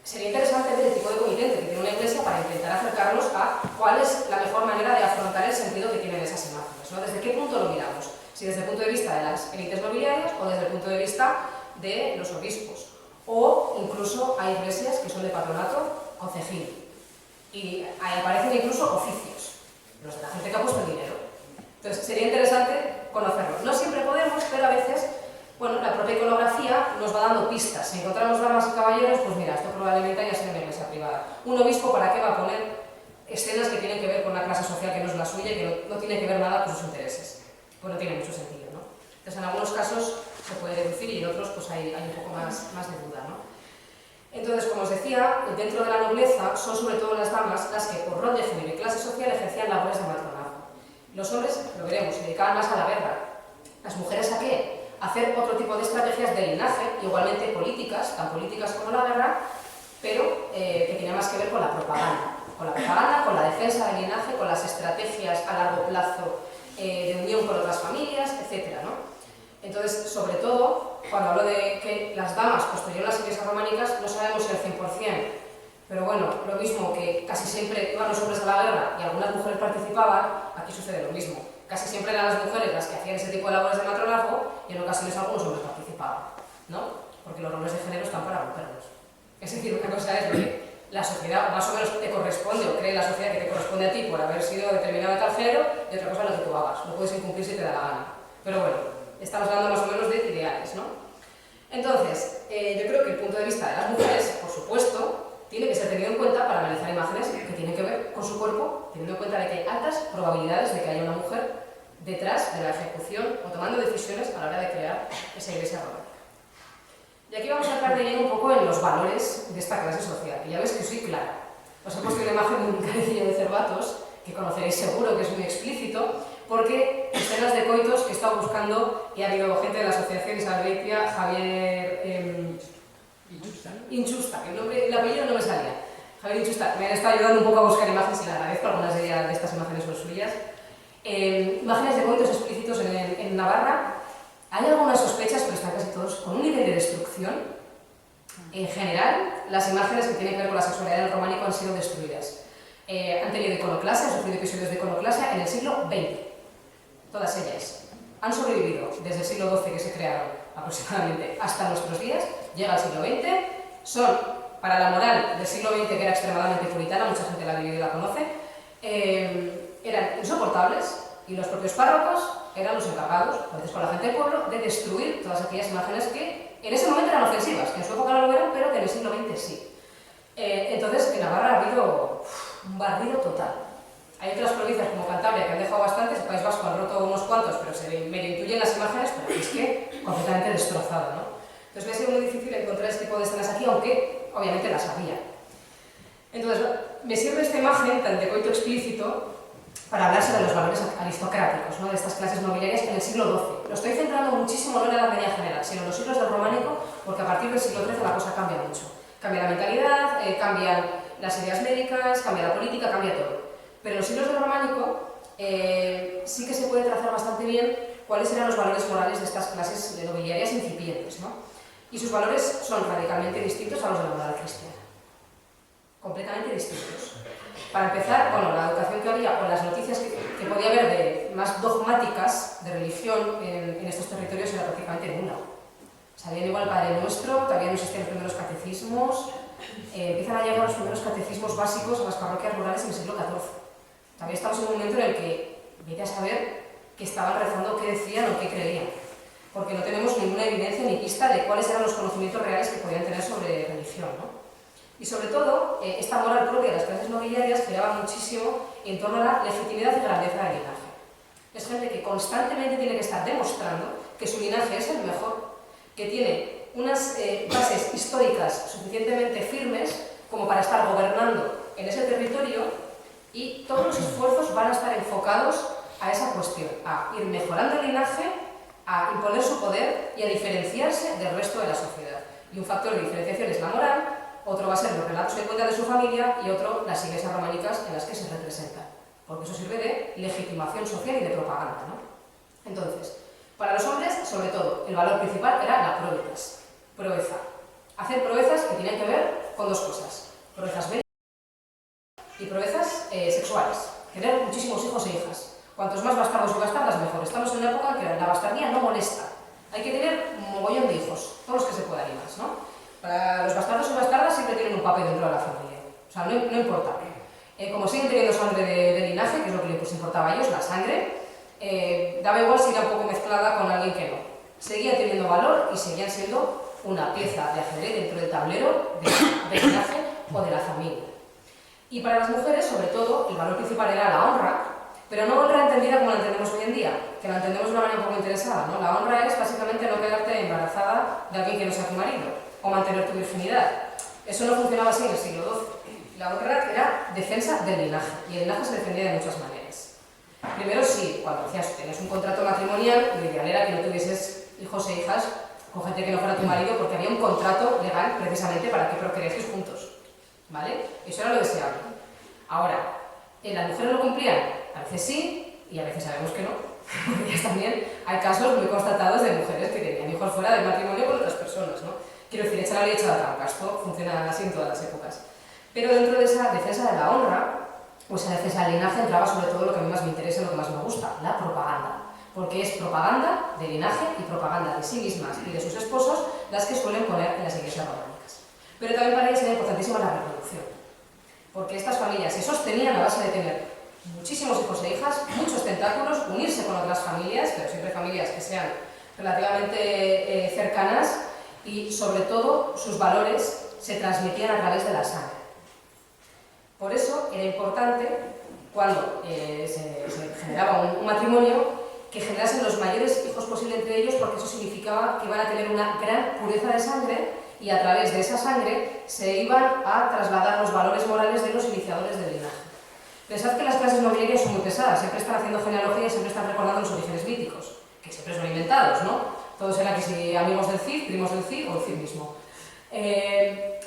sería interesante ver el tipo de comitente que tiene una iglesia para intentar acercarnos a cuál es la mejor manera de afrontar el sentido que tienen esas imágenes, ¿no? ¿Desde qué punto lo miramos? Si desde el punto de vista de las élites nobiliarias o desde el punto de vista de los obispos. O incluso hay iglesias que son de patronato concejil y ahí aparecen incluso oficios. los de la gente que ha puesto el dinero. Entonces sería interesante conocerlo. No siempre podemos, pero a veces, bueno, la propia iconografía nos va dando pistas. Si encontramos damas y caballeros, pues mira, esto probablemente haya sido una iglesia privada. Un obispo, ¿para qué va a poner escenas que tienen que ver con una clase social que no es la suya y que no tiene que ver nada con sus intereses? Pues no tiene mucho sentido, ¿no? Entonces en algunos casos se puede deducir y en otros pues hay un poco más de duda, ¿no? Entonces, como os decía, dentro de la nobleza son sobre todo las damas las que por rol de género y clase social ejercían labores de matronazgo. Los hombres, lo veremos, se dedicaban más a la guerra. ¿Las mujeres a qué? A hacer otro tipo de estrategias de linaje, igualmente políticas, tan políticas como la guerra, pero que tenían más que ver con la propaganda, con la defensa del linaje, con las estrategias a largo plazo de unión con otras familias, etc., ¿no? Entonces, sobre todo, cuando hablo de que las damas construyeron las iglesias románicas, no sabemos el 100%, pero bueno, lo mismo que casi siempre iban los hombres a la guerra y algunas mujeres participaban, aquí sucede lo mismo. Casi siempre eran las mujeres las que hacían ese tipo de labores de matronazgo y en ocasiones algunos hombres participaban, ¿no? Porque los roles de género están para romperlos. Es decir, una cosa es lo que la sociedad más o menos te corresponde o cree la sociedad que te corresponde a ti por haber sido determinado de tal género y otra cosa es lo que tú hagas. No puedes incumplir si te da la gana. Pero bueno, estamos hablando más o menos de ideales, ¿no? Entonces, yo creo que el punto de vista de las mujeres, por supuesto, tiene que ser tenido en cuenta para analizar imágenes que tienen que ver con su cuerpo, teniendo en cuenta de que hay altas probabilidades de que haya una mujer detrás de la ejecución o tomando decisiones a la hora de crear esa iglesia románica. Y aquí vamos a entrar de lleno un poco en los valores de esta clase social. Y ya ves que soy clara. Os he puesto una imagen de un carecillo de Cervatos, que conoceréis seguro, que es muy explícito, porque escenas de coitos que he estado buscando y ha habido gente de la Asociación Isabel Beitia, Javier Inchusta, que el apellido no me salía. Javier Inchusta, me han estado ayudando un poco a buscar imágenes y le agradezco, algunas de estas imágenes son suyas. Imágenes de coitos explícitos en Navarra. Hay algunas sospechas, pero están casi todos con un nivel de destrucción. En general, las imágenes que tienen que ver con la sexualidad del románico han sido destruidas. Han tenido iconoclasia, han sufrido episodios de iconoclasia en el siglo XX. Todas ellas han sobrevivido desde el siglo XII que se crearon aproximadamente hasta nuestros días, llega al siglo XX, son para la moral del siglo XX, que era extremadamente puritana, mucha gente la ha vivido y la conoce, eran insoportables y los propios párrocos eran los encargados, a veces con la gente del pueblo, de destruir todas aquellas imágenes que en ese momento eran ofensivas, que en su época no lo eran, pero que en el siglo XX sí. Entonces, en Navarra ha habido un barrido total. Hay otras provincias como Cantabria que han dejado bastantes, el País Vasco han roto unos cuantos, pero se medio intuyen las imágenes, pero es que completamente destrozado, ¿no? Entonces me ha sido muy difícil encontrar este tipo de escenas aquí, aunque obviamente las había. Entonces, me sirve esta imagen tan de coito explícito para hablar sobre los valores aristocráticos, ¿no? De estas clases nobiliarias que en el siglo XII. Lo estoy centrando muchísimo no en la Edad Media general, sino en los siglos del románico, porque a partir del siglo XIII la cosa cambia mucho. Cambia la mentalidad, cambian las ideas médicas, cambia la política, cambia todo. Pero en los siglos del románico sí que se puede trazar bastante bien cuáles eran los valores morales de estas clases nobiliarias incipientes, ¿no? Y sus valores son radicalmente distintos a los de la moral cristiana. Completamente distintos. Para empezar, bueno, la educación que había o las noticias que podía haber de más dogmáticas de religión en estos territorios era prácticamente nula. Sabían igual el Padre Nuestro, todavía no existían los primeros catecismos, empiezan a llegar los primeros catecismos básicos a las parroquias rurales en el siglo XIV. Todavía estamos en un momento en el que vete a saber qué estaban rezando, qué decían o qué creían, porque no tenemos ninguna evidencia ni pista de cuáles eran los conocimientos reales que podían tener sobre religión, ¿no? Y sobre todo, esta moral propia de las clases nobiliarias giraba muchísimo en torno a la legitimidad y grandeza del linaje. Es gente que constantemente tiene que estar demostrando que su linaje es el mejor, que tiene unas bases históricas suficientemente firmes como para estar gobernando en ese territorio, y todos los esfuerzos van a estar enfocados a esa cuestión, a ir mejorando el linaje, a imponer su poder y a diferenciarse del resto de la sociedad. Y un factor de diferenciación es la moral, otro va a ser los relatos que cuentan de su familia y otro las iglesias románicas en las que se representan, porque eso sirve de legitimación social y de propaganda, ¿no? Entonces, para los hombres, sobre todo, el valor principal era la proetas, proeza. Hacer proezas que tenían que ver con dos cosas, proezas bélicas y proezas sexuales, tener muchísimos hijos e hijas. Cuantos más bastardos y bastardas, mejor. Estamos en una época en que la bastardía no molesta. Hay que tener un mogollón de hijos, todos los que se puedan y más, ¿no? Para los bastardos y bastardas siempre tienen un papel dentro de la familia, o sea, no importa. Como siguen teniendo sangre de linaje, que es lo que les importaba a ellos, la sangre, daba igual si era un poco mezclada con alguien que no. Seguían teniendo valor y seguían siendo una pieza de ajedrez dentro del tablero del linaje o de la familia. Y para las mujeres, sobre todo, el valor principal era la honra, pero no honra entendida como la entendemos hoy en día, que la entendemos de una manera un poco interesada, ¿no? La honra es básicamente no quedarte embarazada de alguien que no sea tu marido, o mantener tu virginidad. Eso no funcionaba así en el siglo XII. La honra era defensa del linaje, y el linaje se defendía de muchas maneras. Primero, sí, cuando tenías un contrato matrimonial, lo ideal era que no tuvieses hijos e hijas con gente que no fuera tu marido, porque había un contrato legal precisamente para que procreaseis juntos, ¿vale? Eso era lo deseable. Ahora, ¿las mujeres lo cumplían? A veces sí, y a veces sabemos que no. Porque también hay casos muy constatados de mujeres que tenían hijos fuera del matrimonio con otras personas, ¿no? Quiero decir, echa la ley, echa la trampa. Esto funciona así en todas las épocas. Pero dentro de esa defensa de la honra, pues en la defensa del linaje entraba sobre todo lo que a mí más me interesa y lo que más me gusta, la propaganda. Porque es propaganda de linaje y propaganda de sí mismas y de sus esposos las que suelen poner en las iglesias románicas. Pero también para ellas era importantísima la reproducción. Porque estas familias se sostenían a base de tener muchísimos hijos e hijas, muchos tentáculos, unirse con otras familias, pero siempre familias que sean relativamente cercanas, y sobre todo sus valores se transmitían a través de la sangre. Por eso era importante, cuando se generaba un matrimonio, que generasen los mayores hijos posibles entre ellos, porque eso significaba que iban a tener una gran pureza de sangre y a través de esa sangre se iban a trasladar los valores morales de los iniciadores del linaje. Pensad que las clases nobiliarias son muy pesadas, siempre están haciendo genealogía y siempre están recordando los orígenes míticos, que siempre son inventados, ¿no? Todos eran que si amigos del Cid, primos del Cid o el Cid mismo.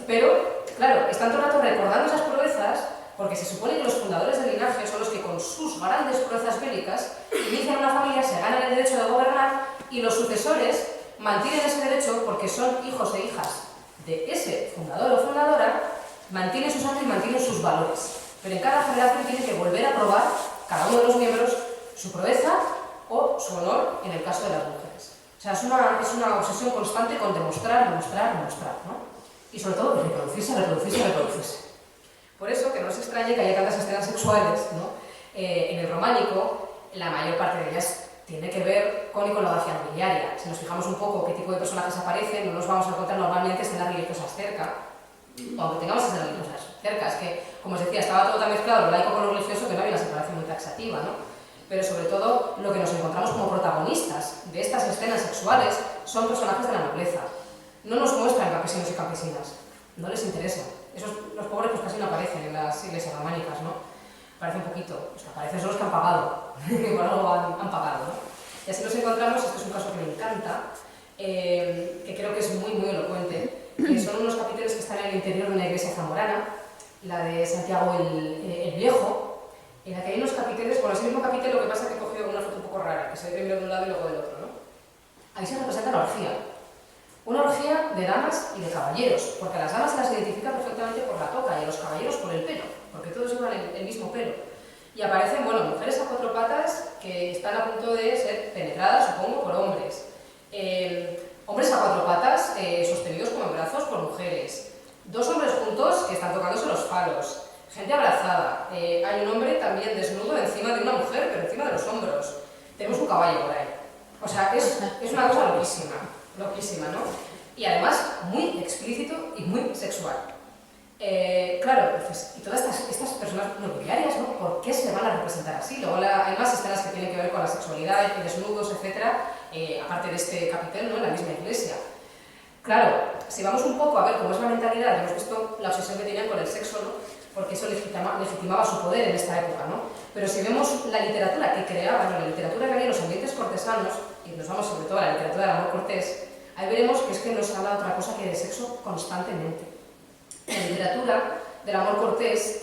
Pero, claro, están todo el rato recordando esas proezas porque se supone que los fundadores del linaje son los que con sus grandes proezas bélicas inician una familia, se ganan el derecho de gobernar y los sucesores mantienen ese derecho porque son hijos e hijas de ese fundador o fundadora, mantienen su sangre y mantienen sus valores. Pero en cada generación tiene que volver a probar cada uno de los miembros su proeza o su honor en el caso de las mujeres. O sea, es una obsesión constante con demostrar, ¿no? Y sobre todo reproducirse. Por eso que no os extrañe que haya tantas escenas sexuales, ¿no? En el románico, la mayor parte de ellas tiene que ver con iconografía nobiliaria. Si nos fijamos un poco qué tipo de personajes aparecen, no nos vamos a encontrar normalmente escenas religiosas cerca, aunque tengamos escenas religiosas cerca. Es que, como os decía, estaba todo tan mezclado lo laico con lo religioso que no había una separación muy taxativa, ¿no? Pero sobre todo lo que nos encontramos como protagonistas de estas escenas sexuales son personajes de la nobleza. No nos muestran campesinos y campesinas, no les interesa. Los pobres pues casi no aparecen en las iglesias románicas, ¿no? Aparece un poquito, los que aparecen son los que han pagado, que por algo han pagado, ¿no? Y así nos encontramos, este es un caso que me encanta, que creo que es muy, muy elocuente, que son unos capiteles que están en el interior de una iglesia zamorana, la de Santiago el Viejo, en la que hay unos capiteles, bueno, ese mismo capítulo, lo que pasa es que he cogido una foto un poco rara, que se ve primero de un lado y luego del otro, ¿no? Ahí se representa la orgía. Una orgía de damas y de caballeros, porque a las damas se las identifica perfectamente por la toca y a los caballeros por el pelo, porque todos llevan el mismo pelo. Y aparecen, bueno, mujeres a cuatro patas que están a punto de ser penetradas, supongo, por hombres. Hombres a cuatro patas sostenidos como en brazos por mujeres. Dos hombres juntos que están tocándose los palos. Gente abrazada. Hay un hombre también desnudo encima de una mujer, pero encima de los hombros. Tenemos un caballo por ahí. O sea, es una cosa loquísima, ¿no? Y además muy explícito y muy sexual. Claro, pues, y todas estas personas nobiliarias, ¿no? ¿Por qué se van a representar así? Luego hay más escenas que tienen que ver con la sexualidad, y desnudos, etc., aparte de este capitel, ¿no? En la misma iglesia. Claro, si vamos un poco a ver cómo es la mentalidad, hemos visto la obsesión que tenían con el sexo, ¿no? Porque eso legitimaba su poder en esta época, ¿no? Pero si vemos la literatura que creaban, la literatura que había en los ambientes cortesanos, y nos vamos sobre todo a la literatura del amor cortés, ahí veremos que es que no se habla de otra cosa que de sexo constantemente. En la literatura del amor cortés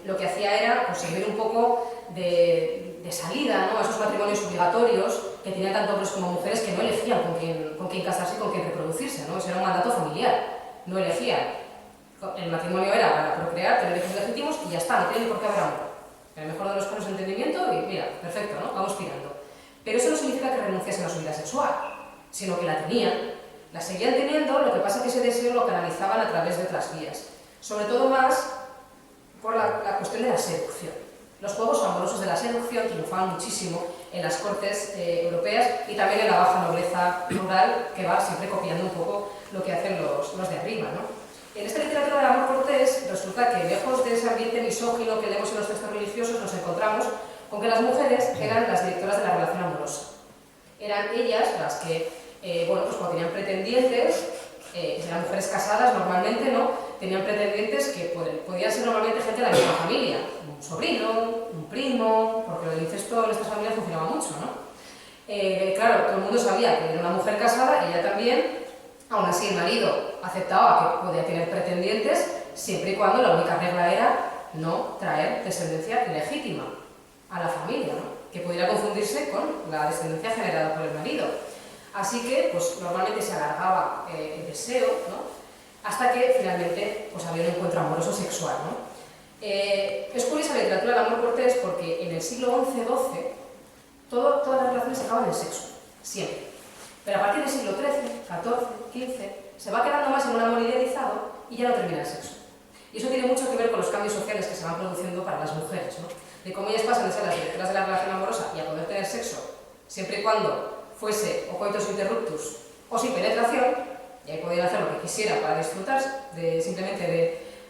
lo que hacía era pues, servir un poco de salida, ¿no? A esos matrimonios obligatorios que tenían tanto hombres como mujeres que no elegían con quién casarse y con quién reproducirse, ¿no? Eso era un mandato familiar, no elegían. El matrimonio era para procrear, tener hijos legítimos y ya está, no tiene por qué haber amor. En el mejor de los casos entendimiento y mira, perfecto, ¿no? Vamos tirando. Pero eso no significa que renunciasen a su vida sexual, sino que la tenían, la seguían teniendo, lo que pasa es que ese deseo lo canalizaban a través de otras vías. Sobre todo más por la cuestión de la Los juegos amorosos de la seducción triunfaban muchísimo en las cortes europeas y también en la baja nobleza rural, que va siempre copiando un poco lo que hacen los de arriba, ¿no? En esta literatura del amor cortés resulta que, lejos de ese ambiente misógino que leemos en los textos religiosos, nos encontramos con que las mujeres eran las directoras de la relación amorosa. Eran ellas las que, bueno, pues cuando tenían pretendientes, eran mujeres casadas normalmente, ¿no? Tenían pretendientes que podían ser normalmente gente de la misma familia, un sobrino, un primo, porque el incesto en estas familias funcionaba mucho, ¿no? Claro, todo el mundo sabía que era una mujer casada, ella también, aún así el marido aceptaba que podía tener pretendientes, siempre y cuando la única regla era no traer descendencia ilegítima a la familia, ¿no? Que pudiera confundirse con la descendencia generada por el marido. Así que, pues normalmente se alargaba el deseo, ¿no? Hasta que finalmente pues, había un encuentro amoroso sexual, ¿no? Es curiosa la literatura del amor cortés porque en el siglo XI-XII todas las relaciones acaban en sexo, siempre. Pero a partir del siglo XIII, XIV, XV, se va quedando más en un amor idealizado y ya no termina en sexo. Y eso tiene mucho que ver con los cambios sociales que se van produciendo para las mujeres, ¿no? De cómo ellas pasan de ser las directoras de la relación amorosa y a poder tener sexo, siempre y cuando fuese o coitus interruptus o sin penetración, y ahí podían hacer lo que quisieran para disfrutar simplemente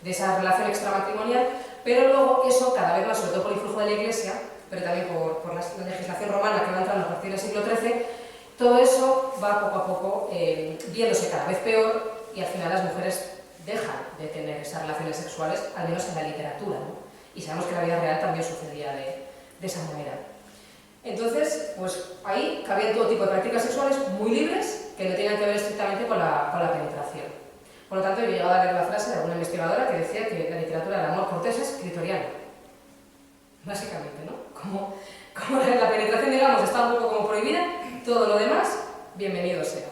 de esa relación extramatrimonial, pero luego eso cada vez más, sobre todo por el influjo de la Iglesia, pero también por la legislación romana que va entrando a partir del siglo XIII, todo eso va poco a poco viéndose cada vez peor y al final las mujeres dejan de tener esas relaciones sexuales, al menos en la literatura, ¿no? Y sabemos que en la vida real también sucedía de esa manera. Entonces, pues ahí cabían todo tipo de prácticas sexuales muy libres que no tenían que ver estrictamente con la penetración. Por lo tanto, yo he llegado a leer la frase de alguna investigadora que decía que la literatura del amor cortés es clitoriana. Básicamente, ¿no? Como la penetración, digamos, está un poco como prohibida, todo lo demás, bienvenido sea.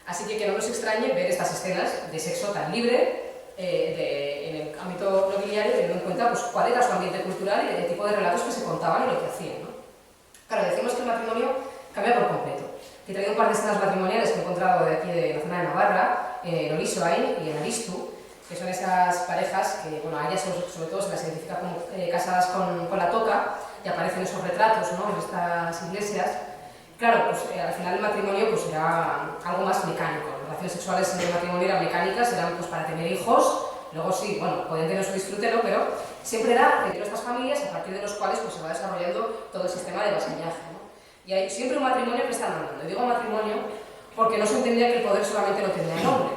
Así que no nos extrañe ver estas escenas de sexo tan libre en el ámbito nobiliario, teniendo en cuenta pues, cuál era su ambiente cultural y el tipo de relatos que se contaban y lo que hacían, ¿no? Claro, decimos que el matrimonio cambia por completo. He traído un par de escenas matrimoniales que he encontrado de aquí de la zona de Navarra, en Olisoain y en Aristu, que son esas parejas que, bueno, a ellas sobre todo se las identifica como casadas con la toca y aparecen esos retratos, ¿no? En estas iglesias. Claro, pues al final el matrimonio pues, era algo más mecánico. Las relaciones sexuales en el matrimonio eran mecánicas, eran pues, para tener hijos, luego sí, bueno, podían tener su disfrute, ¿no? Pero siempre era dentro de estas familias a partir de los cuales pues, se va desarrollando todo el sistema de vasallaje, ¿no? Y hay siempre un matrimonio que está mandando. Y digo matrimonio porque no se entendía que el poder solamente lo tenía el hombre.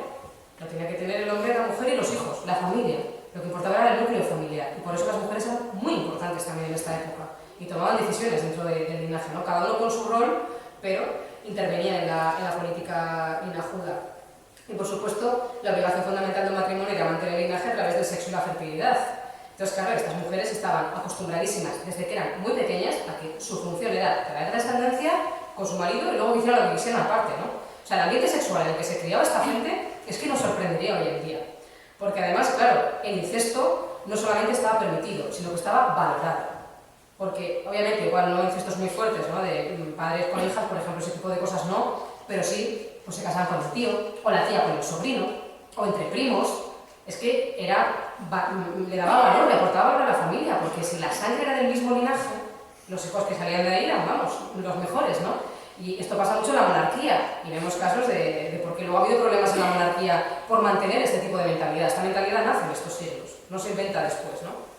Lo tenía que tener el hombre, la mujer y los hijos, la familia. Lo que importaba era el núcleo familiar. Y por eso las mujeres eran muy importantes también en esta época. Y tomaban decisiones dentro del linaje, ¿no? Cada uno con su rol, pero intervenía en la política linajuda. Y por supuesto, la obligación fundamental del matrimonio era mantener el linaje a través del sexo y la fertilidad. Entonces, claro, estas mujeres estaban acostumbradísimas desde que eran muy pequeñas a que su función era traer descendencia con su marido y luego que hicieran lo que quisieran aparte, ¿no? O sea, el ambiente sexual en el que se criaba esta gente es que nos sorprendería hoy en día. Porque además, claro, el incesto no solamente estaba permitido, sino que estaba valorado. Porque, obviamente, igual no incestos muy fuertes, ¿no? De padres con hijas, por ejemplo, ese tipo de cosas no, pero sí, pues se casaban con el tío, o la tía con el sobrino, o entre primos. Es que le daba valor, le aportaba valor a la familia, porque si la sangre era del mismo linaje, los hijos que salían de ahí eran, vamos, los mejores, ¿no? Y esto pasa mucho en la monarquía, y vemos casos de por qué luego ha habido problemas en la monarquía por mantener este tipo de mentalidad. Esta mentalidad nace en estos siglos, no se inventa después, ¿no?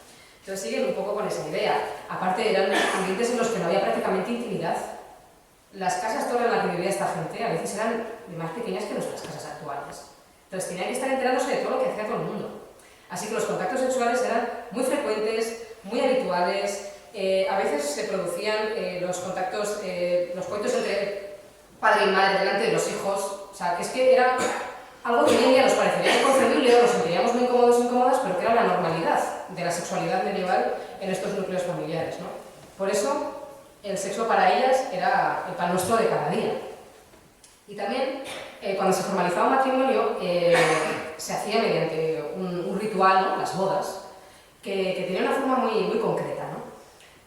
Entonces siguen un poco con esa idea. Aparte eran ambientes en los que no había prácticamente intimidad. Las casas todas en las que vivía esta gente a veces eran más pequeñas que nuestras casas actuales. Entonces tenían que estar enterándose de todo lo que hacía todo el mundo. Así que los contactos sexuales eran muy frecuentes, muy habituales. A veces se producían los contactos, los coitos entre padre y madre delante de los hijos. O sea, que es que era algo que hoy en día nos parecería inconcebible o nos sentiríamos muy incómodos e incómodas, pero que era la normalidad de la sexualidad medieval en estos núcleos familiares, ¿no? Por eso, el sexo para ellas era el pan nuestro de cada día. Y también, cuando se formalizaba un matrimonio, se hacía mediante un ritual, ¿no? Las bodas, que tenía una forma muy concreta, ¿no?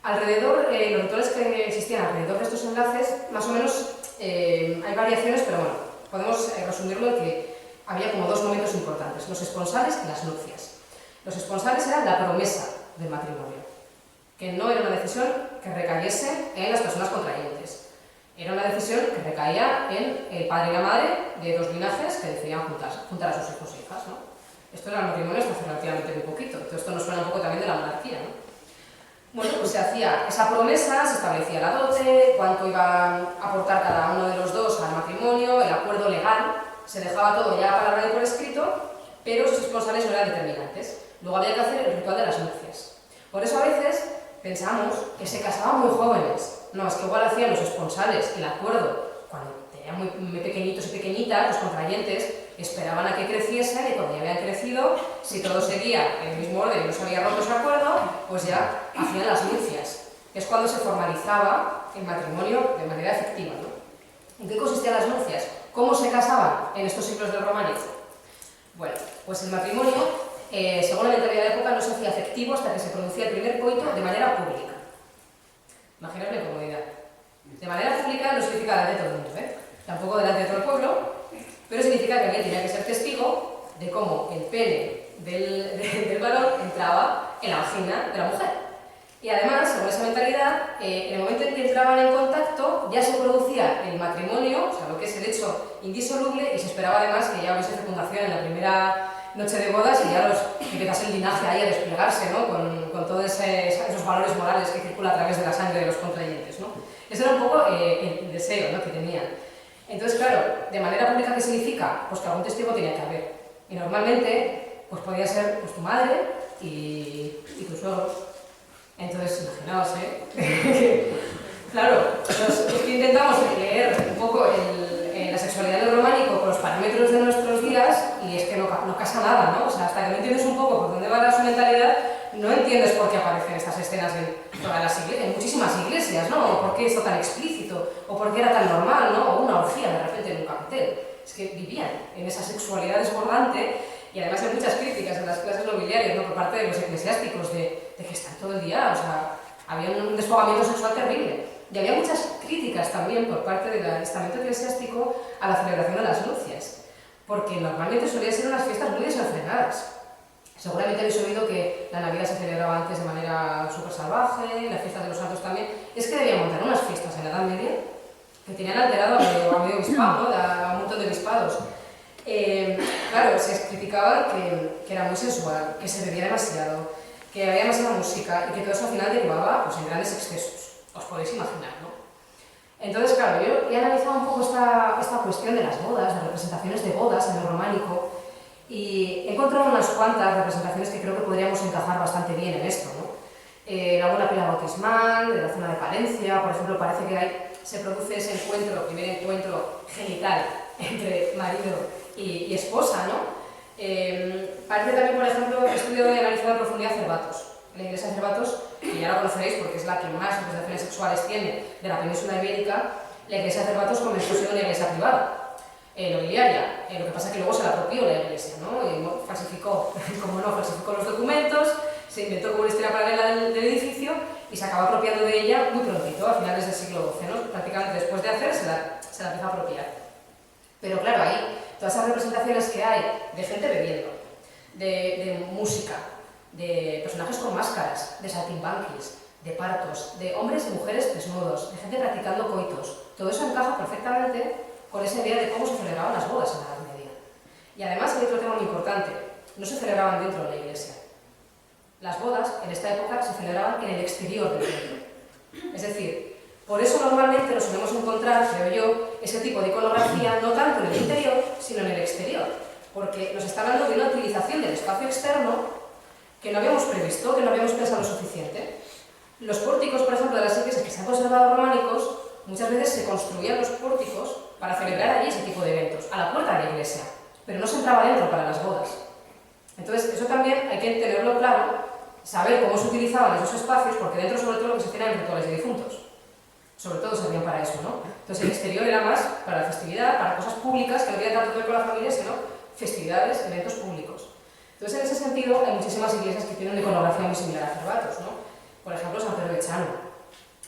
Alrededor, los rituales que existían alrededor de estos enlaces, más o menos hay variaciones, pero bueno, podemos resumirlo en que había como dos momentos importantes, los esponsales y las nupcias. Los esponsales eran la promesa del matrimonio. que no era una decisión que recayese en las personas contrayentes. Era una decisión que recaía en el padre y la madre de dos linajes que decidían juntar a sus hijos e hijas, ¿no? Esto era el matrimonio hasta hace relativamente muy poquito. Entonces esto nos suena un poco también de la monarquía, ¿no? Bueno, pues se hacía esa promesa, se establecía la dote, cuánto iba a aportar cada uno de los dos al matrimonio, el acuerdo legal, se dejaba todo ya palabra y por escrito, pero sus esponsales no eran determinantes. Luego había que hacer el ritual de las nupcias. Por eso a veces pensamos que se casaban muy jóvenes. No, es que igual hacían los esponsales, el acuerdo, cuando tenían muy pequeñitos y pequeñitas, los contrayentes esperaban a que creciesen y cuando ya habían crecido, si todo seguía en el mismo orden y no se había roto ese acuerdo, pues ya hacían las nupcias. Es cuando se formalizaba el matrimonio de manera efectiva, ¿no? ¿En qué consistían las nupcias? ¿Cómo se casaban en estos siglos del románico? Bueno, pues el matrimonio, según la mentalidad de la época, no se hacía efectivo hasta que se producía el primer coito de manera pública. Imaginaos la incomodidad. De manera pública no significa delante de todo el mundo, tampoco delante de todo el pueblo, pero significa que alguien tenía que ser testigo de cómo el pene del varón entraba en la vagina de la mujer. Y además, según esa mentalidad, en el momento en que entraban en contacto ya se producía el matrimonio, o sea, lo que es el hecho indisoluble, y se esperaba además que ya hubiese fecundación en la primera noche de bodas y ya empezase el linaje ahí a desplegarse, ¿no? con todos esos valores morales que circulan a través de la sangre de los contrayentes, ¿no? Ese era un poco el deseo, ¿no? que tenían. Entonces, claro, ¿de manera pública qué significa? Pues que algún testigo tenía que haber. Y normalmente, pues podía ser pues, tu madre y tus suegros. Entonces, imaginaos, Claro, los que intentamos leer un poco la sexualidad del románico con los parámetros de nuestros días y es que no casa nada, ¿no? O sea, hasta que no entiendes un poco por dónde va su mentalidad, no entiendes por qué aparecen estas escenas en todas las iglesias, en muchísimas iglesias, ¿no? O por qué esto tan explícito, o por qué era tan normal, ¿no? O una orgía de repente en un capitel. Es que vivían en esa sexualidad desbordante y además hay muchas críticas en las clases nobiliarias, ¿no? Por parte de los eclesiásticos de que están todo el día, o sea, había un desfogamiento sexual terrible. Y había muchas críticas también por parte del estamento eclesiástico a la celebración de las nupcias, porque normalmente solían ser unas fiestas muy desenfrenadas. Seguramente habéis oído que la Navidad se celebraba antes de manera súper salvaje, las fiestas de los santos también. Es que debían montar unas fiestas en la Edad Media que tenían alterado a medio obispado, ¿no? A un montón de obispados. Claro, se criticaba que era muy sensual, que se bebía demasiado, que había demasiada música y que todo eso al final derivaba pues, en grandes excesos. Os podéis imaginar, ¿no? Entonces, claro, yo he analizado un poco esta cuestión de las bodas, de representaciones de bodas en el románico, y he encontrado unas cuantas representaciones que creo que podríamos encajar bastante bien en esto, ¿no? La buena pila bautismal, de la zona de Palencia, por ejemplo, parece que se produce ese primer encuentro genital entre marido y esposa, ¿no? Parece también, por ejemplo, he estudiado y analizado en profundidad Cervatos. La iglesia de Cervatos, que ya la conoceréis porque es la que más representaciones sexuales tiene de la península ibérica, la iglesia de Cervatos comenzó siendo una iglesia privada, nobiliaria. Lo que pasa es que luego se la apropió la iglesia, ¿no? Y falsificó, como no, falsificó los documentos, se inventó como una historia paralela del edificio y se acabó apropiando de ella muy prontito, a finales del siglo XII, ¿no? Prácticamente después de hacer se la empezó a apropiar. Pero claro, ahí todas esas representaciones que hay de gente bebiendo, de música, de personajes con máscaras, de saltimbanquis, de partos, de hombres y mujeres desnudos, de gente practicando coitos. Todo eso encaja perfectamente con esa idea de cómo se celebraban las bodas en la Edad Media. Y además hay otro tema muy importante, no se celebraban dentro de la iglesia. Las bodas en esta época se celebraban en el exterior del templo. Es decir, por eso normalmente nos solemos encontrar, creo yo, ese tipo de iconografía no tanto en el interior, sino en el exterior, porque nos está hablando de una utilización del espacio externo que no habíamos previsto, que no habíamos pensado lo suficiente. Los pórticos, por ejemplo, de las iglesias que se han conservado románicos, muchas veces se construían los pórticos para celebrar allí ese tipo de eventos, a la puerta de la iglesia, pero no se entraba dentro para las bodas. Entonces, eso también hay que tenerlo claro, saber cómo se utilizaban esos espacios, porque dentro sobre todo lo que se hacían eran rituales de difuntos. Sobre todo servían para eso, ¿no? Entonces el exterior era más para la festividad, para cosas públicas que no tenían tanto que ver con la familia, sino festividades, eventos públicos. Entonces, en ese sentido, hay muchísimas iglesias que tienen una iconografía muy similar a Cervatos, ¿no? Por ejemplo, San Pedro de Chano,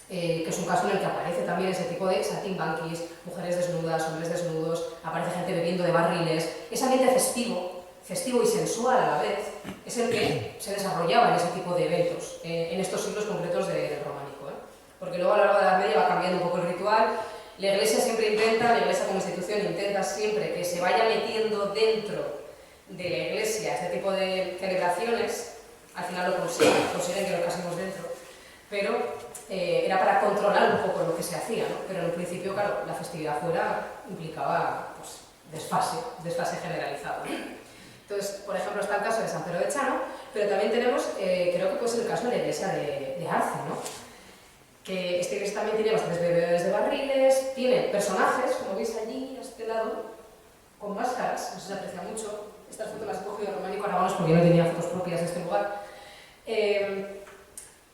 que es un caso en el que aparece también ese tipo de saltimbanquis, mujeres desnudas, hombres desnudos, aparece gente bebiendo de barriles. Ese ambiente festivo festivo y sensual a la vez, es el que se desarrollaba en ese tipo de eventos, en estos siglos concretos del románico. Porque luego a lo largo de la Edad Media va cambiando un poco el ritual. La Iglesia siempre intenta, la Iglesia como institución intenta siempre que se vaya metiendo dentro de la Iglesia este tipo de celebraciones. Al final lo consiguen que lo casemos dentro, pero era para controlar un poco lo que se hacía, ¿no? Pero en un principio, claro, la festividad fuera implicaba pues, desfase generalizado, ¿no? Entonces, por ejemplo, está el caso de San Pedro de Chano, pero también tenemos, creo que puede ser el caso de la iglesia de Arce, ¿no? Que esta iglesia también tiene bastantes bebedores de barriles, tiene personajes, como veis allí, a este lado, con máscaras, no se aprecia mucho. Estas fotos las he cogido de Románico Aragones porque yo no tenía fotos propias de este lugar.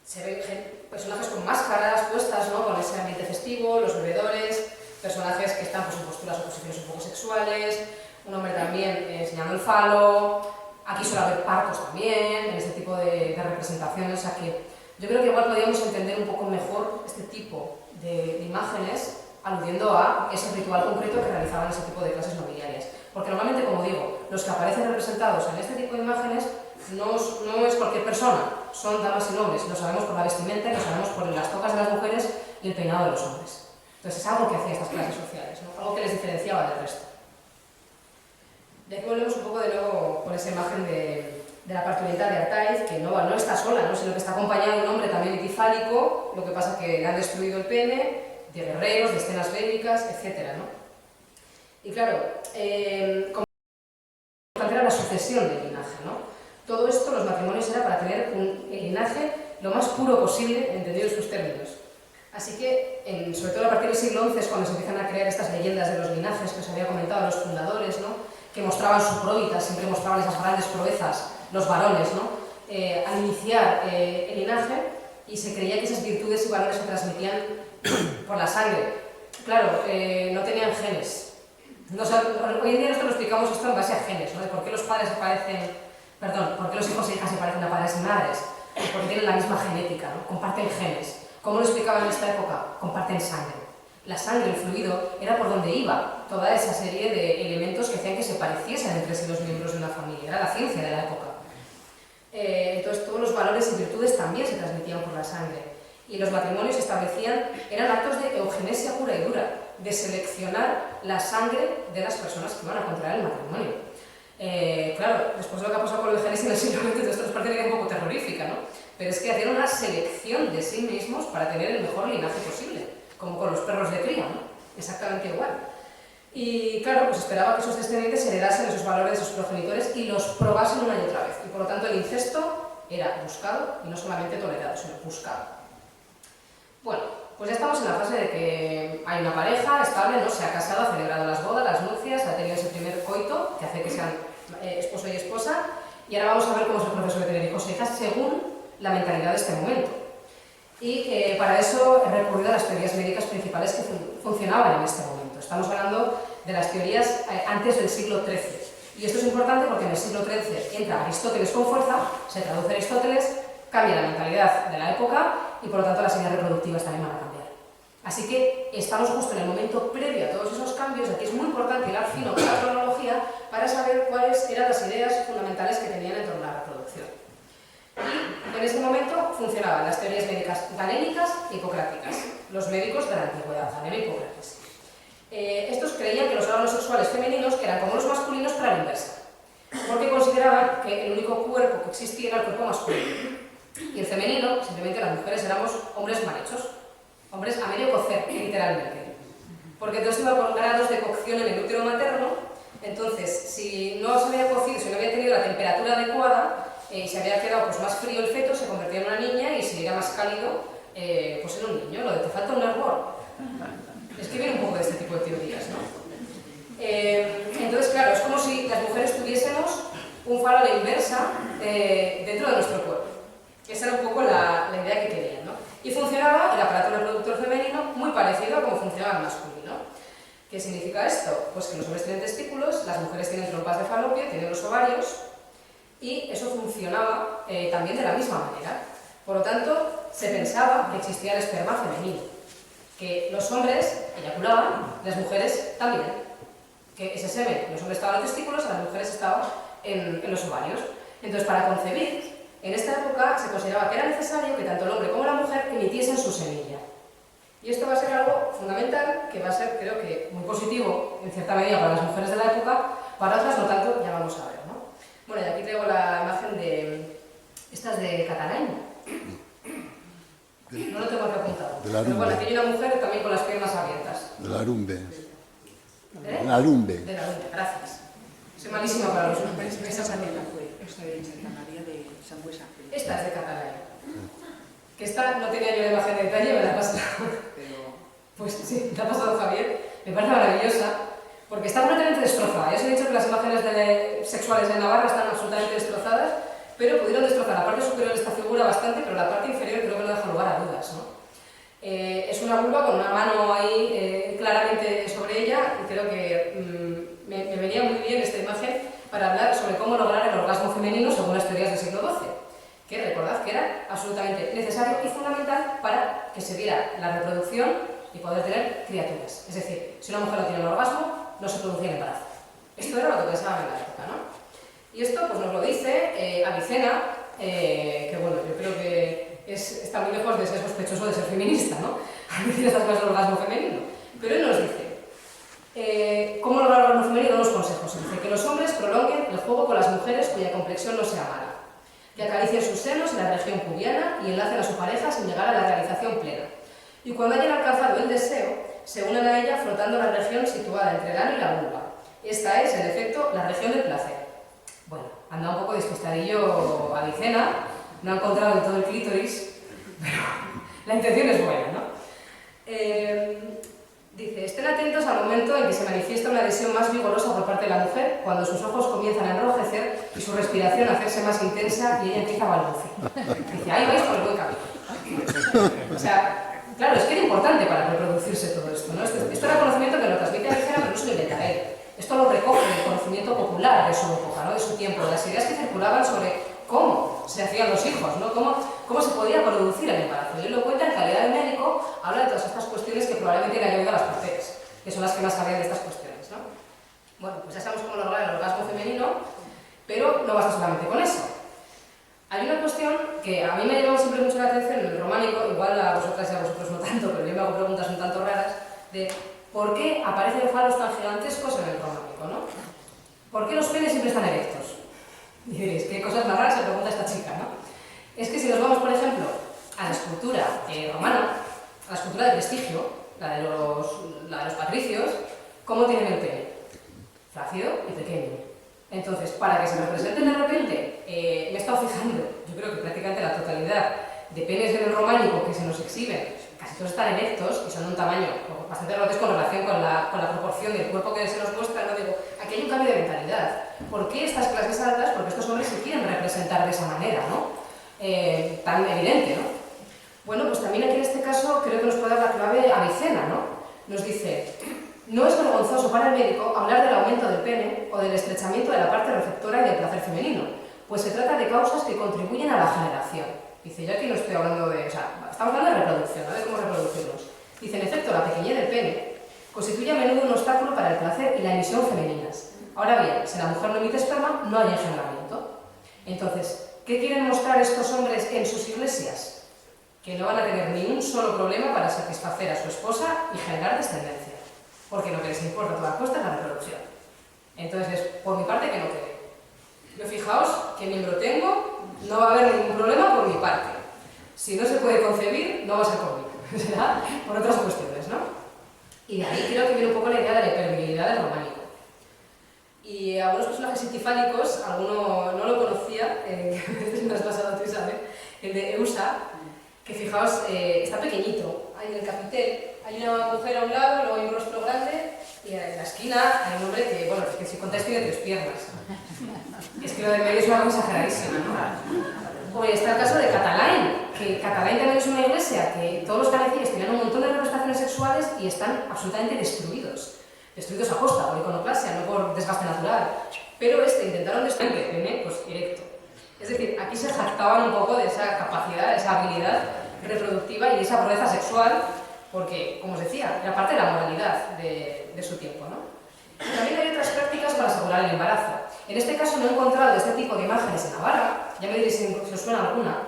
Se ven personajes con máscaras puestas, ¿no? Con ese ambiente festivo, los bebedores, personajes que están pues, en posturas o posiciones un poco sexuales, un hombre también enseñando el falo, aquí suele haber partos también, en este tipo de representaciones, o sea que yo creo que igual podríamos entender un poco mejor este tipo de imágenes aludiendo a ese ritual concreto que realizaban ese tipo de clases nobiliarias. Porque normalmente, como digo, los que aparecen representados en este tipo de imágenes no es cualquier persona, son damas y nobles, lo sabemos por la vestimenta y lo sabemos por las tocas de las mujeres y el peinado de los hombres. Entonces es algo que hacían estas clases sociales, ¿no? Algo que les diferenciaba del resto. De aquí volvemos un poco de nuevo con esa imagen de la parturienta de Artaiz, que no está sola, ¿no? Sino que está acompañada de un hombre también equifálico, lo que pasa es que le han destruido el pene, de guerreros, de escenas bélicas, etc., ¿no? Y claro, como era la sucesión del linaje, ¿no? Todo esto, los matrimonios, era para tener el linaje lo más puro posible, entendido en sus términos. Así que, sobre todo a partir del siglo XI, es cuando se empiezan a crear estas leyendas de los linajes que os había comentado los fundadores, ¿no? Que mostraban su probita, siempre mostraban esas grandes proezas, los varones, ¿no? Al iniciar el linaje, y se creía que esas virtudes y valores se transmitían por la sangre. Claro, no tenían genes. Hoy en día nosotros lo explicamos esto en base a genes, ¿no? De por qué los padres se parecen, por qué los hijos e hijas se parecen a padres y madres, porque tienen la misma genética, ¿no? Comparten genes. ¿Cómo lo explicaban en esta época? Comparten sangre. La sangre, el fluido, era por donde iba toda esa serie de elementos que hacían que se pareciesen entre sí los miembros de una familia. Era la ciencia de la época. Entonces todos los valores y virtudes también se transmitían por la sangre. Y los matrimonios se establecían, eran actos de eugenesia pura y dura, de seleccionar la sangre de las personas que iban a contraer el matrimonio. Claro, después de lo que ha pasado con la eugenesia en el siglo XX, esto nos parece un poco terrorífica, ¿no? Pero es que hacían una selección de sí mismos para tener el mejor linaje posible, como con los perros de cría, ¿no? Exactamente igual. Y claro, pues esperaba que sus descendientes heredasen esos valores de sus progenitores y los probasen una y otra vez. Y por lo tanto el incesto era buscado y no solamente tolerado, sino buscado. Bueno, pues ya estamos en la fase de que hay una pareja estable, ¿no? Se ha casado, ha celebrado las bodas, las nupcias, ha tenido ese primer coito que hace que sean esposo y esposa, y ahora vamos a ver cómo es el proceso de tener hijos e hijas según la mentalidad de este momento. Y para eso he recurrido a las teorías médicas principales que funcionaban en este momento. Estamos hablando de las teorías antes del siglo XIII. Y esto es importante porque en el siglo XIII entra Aristóteles con fuerza, se traduce Aristóteles, cambia la mentalidad de la época y por lo tanto las ideas reproductivas también van a cambiar. Así que estamos justo en el momento previo a todos esos cambios. Aquí es muy importante hilar fino con la cronología para saber cuáles eran las ideas fundamentales que tenían en torno a la reproducción. Y en este momento funcionaban las teorías médicas galénicas e hipocráticas, los médicos de la antigüedad, Galeno y Hipócrates. Estos creían que los órganos sexuales femeninos eran como los masculinos, pero a la inversa, porque consideraban que el único cuerpo que existía era el cuerpo masculino. Y el femenino, simplemente las mujeres éramos hombres mal hechos, hombres a medio cocer, literalmente. Porque entonces iba por grados de cocción en el útero materno, entonces si no se había cocido, si no había tenido la temperatura adecuada, y se había quedado pues, más frío el feto, se convertía en una niña, y si era más cálido, pues en un niño. Lo de te falta un hervor. Es que viene un poco de este tipo de teorías, ¿no? Entonces, claro, es como si las mujeres tuviésemos un falo a la inversa dentro de nuestro cuerpo. Esa era un poco la idea que querían, ¿no? Y funcionaba el aparato reproductor femenino muy parecido a como funcionaba el masculino. ¿Qué significa esto? Pues que los hombres tienen testículos, las mujeres tienen trompas de falopio, tienen los ovarios, y eso funcionaba también de la misma manera. Por lo tanto, se pensaba que existía el esperma femenino, que los hombres eyaculaban, las mujeres también, que ese semen, los hombres estaban en los testículos, a las mujeres estaba en los ovarios. Entonces, para concebir, en esta época se consideraba que era necesario que tanto el hombre como la mujer emitiesen su semilla. Y esto va a ser algo fundamental, que va a ser, creo que, muy positivo, en cierta medida, para las mujeres de la época, para otras no tanto, ya vamos a ver, ¿no? Bueno, y aquí tengo la imagen de... Esta es de Catalán. No lo tengo aquí apuntado. Pero bueno, aquí hay una mujer también con las piernas abiertas. De la Arumbe. ¿Eh? La Arumbe. De la Arumbe, gracias. Soy malísima para los nombres. Esa Santa fue, esta de Santa María de Sangüesa. Esta es de Catalán. Que esta no tenía yo la imagen de detalle, me la ha pasado. Pero Pues sí, te ha pasado Javier. Me parece maravillosa, porque está completamente destrozada. Ya os he dicho que las imágenes sexuales en Navarra están absolutamente destrozadas, pero pudieron destrozar la parte superior de esta figura bastante, pero la parte inferior creo que no deja lugar a dudas, ¿no? Es una vulva con una mano ahí claramente sobre ella, y creo que me venía muy bien esta imagen para hablar sobre cómo lograr el orgasmo femenino según las teorías del siglo XII, que recordad que era absolutamente necesario y fundamental para que se diera la reproducción y poder tener criaturas. Es decir, si una mujer no tiene un orgasmo, no se producía el embarazo. Esto era lo que pensaban en la época, ¿no? Y esto pues nos lo dice Avicena, que bueno, yo creo que está muy lejos de ser sospechoso de ser feminista, ¿no? Al decir estas cosas del orgasmo femenino. Pero él nos dice, ¿cómo lograr el orgasmo femenino? Unos consejos. Dice que los hombres prolonguen el juego con las mujeres cuya complexión no sea mala, que acaricien sus senos en la región pubiana y enlacen a su pareja sin llegar a la realización plena. Y cuando hayan alcanzado el deseo, se unen a ella frotando la región situada entre el ano y la vulva. Esta es, en efecto, la región del placer. Bueno, anda un poco despistadillo Avicena, no ha encontrado del todo el clítoris, pero la intención es buena, ¿no? Dice, estén atentos al momento en que se manifiesta una adhesión más vigorosa por parte de la mujer, cuando sus ojos comienzan a enrojecer y su respiración a hacerse más intensa y ella empieza a balbucear. Dice, ahí vais por el buen camino. O sea, claro, es que era importante para reproducirse todo esto, ¿no? Esto era conocimiento que lo transmite Avicena, pero no se lo inventa él. Esto lo recoge del conocimiento popular de su época, ¿no? De su tiempo, de las ideas que circulaban sobre cómo se hacían los hijos, ¿no? Cómo se podía producir el embarazo. Y él lo cuenta en calidad de médico, habla de todas estas cuestiones que probablemente le ayudan a las mujeres, que son las que más sabían de estas cuestiones, ¿no? Bueno, pues ya sabemos cómo lograr el orgasmo femenino, pero no basta solamente con eso. Hay una cuestión que a mí me ha llamado siempre mucho la atención en el románico, igual a vosotras y a vosotros no tanto, pero yo me hago preguntas un tanto raras, de por qué aparecen faros tan gigantescos en el románico, ¿no? ¿Por qué los penes siempre están erectos? Y diréis, ¿qué cosas más raras se pregunta esta chica, no? Es que si nos vamos, por ejemplo, a la escultura romana, a la escultura de prestigio, la de los patricios, ¿cómo tienen el pene? Flácido y pequeño. Entonces, para que se representen de repente, me he estado fijando, yo creo que prácticamente la totalidad de penes en el románico que se nos exhiben, casi todos están erectos y son de un tamaño bastante grotesco en relación con la proporción del cuerpo que se nos muestra, ¿no? Digo, aquí hay un cambio de mentalidad. ¿Por qué estas clases altas? Porque estos hombres se quieren representar de esa manera, ¿no? Tan evidente, ¿no? Bueno, pues también aquí en este caso creo que nos puede dar la clave Avicena, ¿no? Nos dice, no es vergonzoso para el médico hablar del aumento del pene o del estrechamiento de la parte receptora y del placer femenino, pues se trata de causas que contribuyen a la generación. Dice, yo aquí no estoy hablando de... O sea, estamos hablando de reproducción, ¿no? De cómo reproducirnos. Dice, en efecto, la pequeñez del pene constituye a menudo un obstáculo para el placer y la emisión femeninas. Ahora bien, si la mujer no emite esperma, no hay engendramiento. Entonces, ¿qué quieren mostrar estos hombres en sus iglesias? Que no van a tener ni un solo problema para satisfacer a su esposa y generar descendencia. Porque lo que les importa a toda costa es la reproducción. Entonces, por mi parte, que no quede. Yo fijaos qué miembro tengo, no va a haber ningún problema por mi parte. Si no se puede concebir, no va a ser por mí. Será por otras cuestiones, ¿no? Y de ahí creo que viene un poco la idea de la hipervirilidad del románico. Y algunos personajes antifálicos, alguno no lo conocía, me has pasado tú, Isabel, el de Eusa, que fijaos, está pequeñito, ahí en el capitel, hay una mujer a un lado, luego hay un rostro grande, y en la esquina hay un hombre que, bueno, que si contáis tiene 3 piernas. Es que lo de medio es una cosa exageradísima, ¿no? O está el caso de Catalán, que Catalán también es una iglesia que todos los canecillos tenían un montón de representaciones sexuales y están absolutamente destruidos. Destruidos a posta, por iconoclasia, no por desgaste natural. Pero intentaron destruir el pene, pues erecto. Es decir, aquí se jactaban un poco de esa capacidad, de esa habilidad reproductiva y de esa proeza sexual, porque, como os decía, era parte de la moralidad de su tiempo, ¿no? También hay otras prácticas para asegurar el embarazo. En este caso no he encontrado este tipo de imágenes en Navarra, ya me diréis si os suena alguna.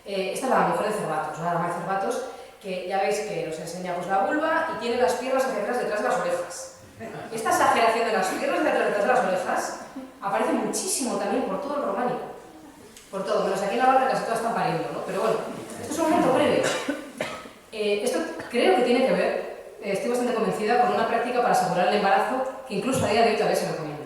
Esta es la mujer de Cervatos, la dama de Cervatos, que ya veis que nos enseña pues, la vulva y tiene las piernas hacia atrás detrás de las orejas. Esta exageración de las piernas hacia atrás detrás de las orejas aparece muchísimo también por todo el románico. Por todo, menos aquí en Navarra casi todas están pariendo, ¿no? Pero bueno, esto es un momento previo. Esto creo que tiene que ver, estoy bastante convencida, con una práctica para asegurar el embarazo que incluso a día de hoy todavía se recomienda.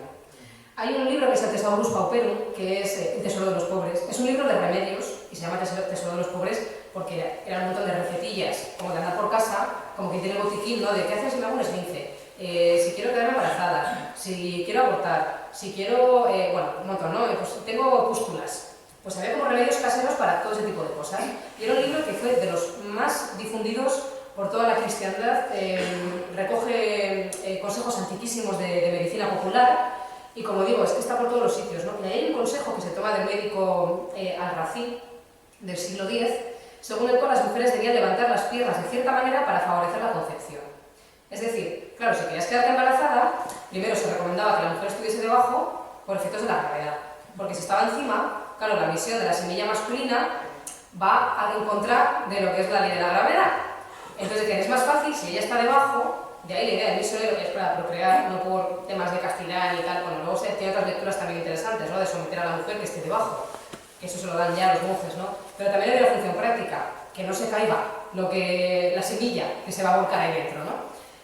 Hay un libro que es el Thesaurus Pauperum, que es El tesoro de los pobres. Es un libro de remedios y se llama Tesoro de los pobres porque era un montón de recetillas, como de andar por casa, como que tiene botiquín, ¿no? De qué haces si me hago un esguince, si quiero quedarme embarazada, si quiero abortar, si quiero, bueno, un montón, ¿no? Pues tengo pústulas. Pues había como remedios caseros para todo ese tipo de cosas. Y era un libro que fue de los más difundidos por toda la cristiandad, recoge consejos antiquísimos de medicina popular. Y como digo, es que está por todos los sitios, ¿no? Y hay un consejo que se toma del médico Alracín del siglo X, según el cual las mujeres debían levantar las piernas de cierta manera para favorecer la concepción. Es decir, claro, si querías quedarte embarazada, primero se recomendaba que la mujer estuviese debajo por efectos de la gravedad, porque si estaba encima, claro, la emisión de la semilla masculina va en contra de lo que es la ley de la gravedad. Entonces, que es más fácil si ella está debajo. De ahí la idea del misionero, que es para procrear, no por temas de castidad y tal. Bueno, luego tiene otras lecturas también interesantes, ¿no? De someter a la mujer que esté debajo, que eso se lo dan ya los monjes, ¿no? Pero también hay una función práctica, que no se caiga la semilla que se va a volcar ahí dentro, ¿no?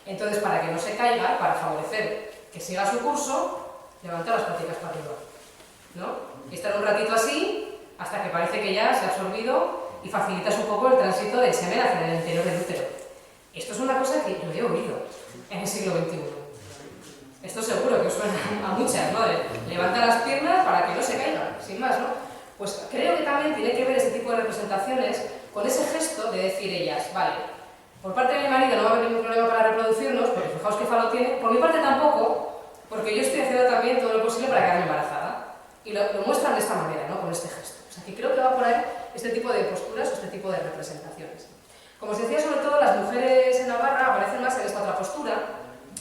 Entonces, para que no se caiga, para favorecer que siga su curso, levanta las paticas para arriba, ¿no? Y estar un ratito así, hasta que parece que ya se ha absorbido y facilitas un poco el tránsito del semen hacia el interior del útero. Esto es una cosa que yo he oído en el siglo XXI. Esto seguro que os suena a muchas, ¿no? De levanta las piernas para que no se caigan, sin más, ¿no? Pues creo que también tiene que ver este tipo de representaciones con ese gesto de decir ellas, vale, por parte de mi marido no va a haber ningún problema para reproducirnos, porque fijaos qué falo tiene, por mi parte tampoco, porque yo estoy haciendo también todo lo posible para quedarme embarazada. Y lo muestran de esta manera, ¿no? Con este gesto. O sea, que creo que va por ahí este tipo de posturas o este tipo de representaciones. Como os decía, sobre todo las mujeres en Navarra aparecen más en esta otra postura,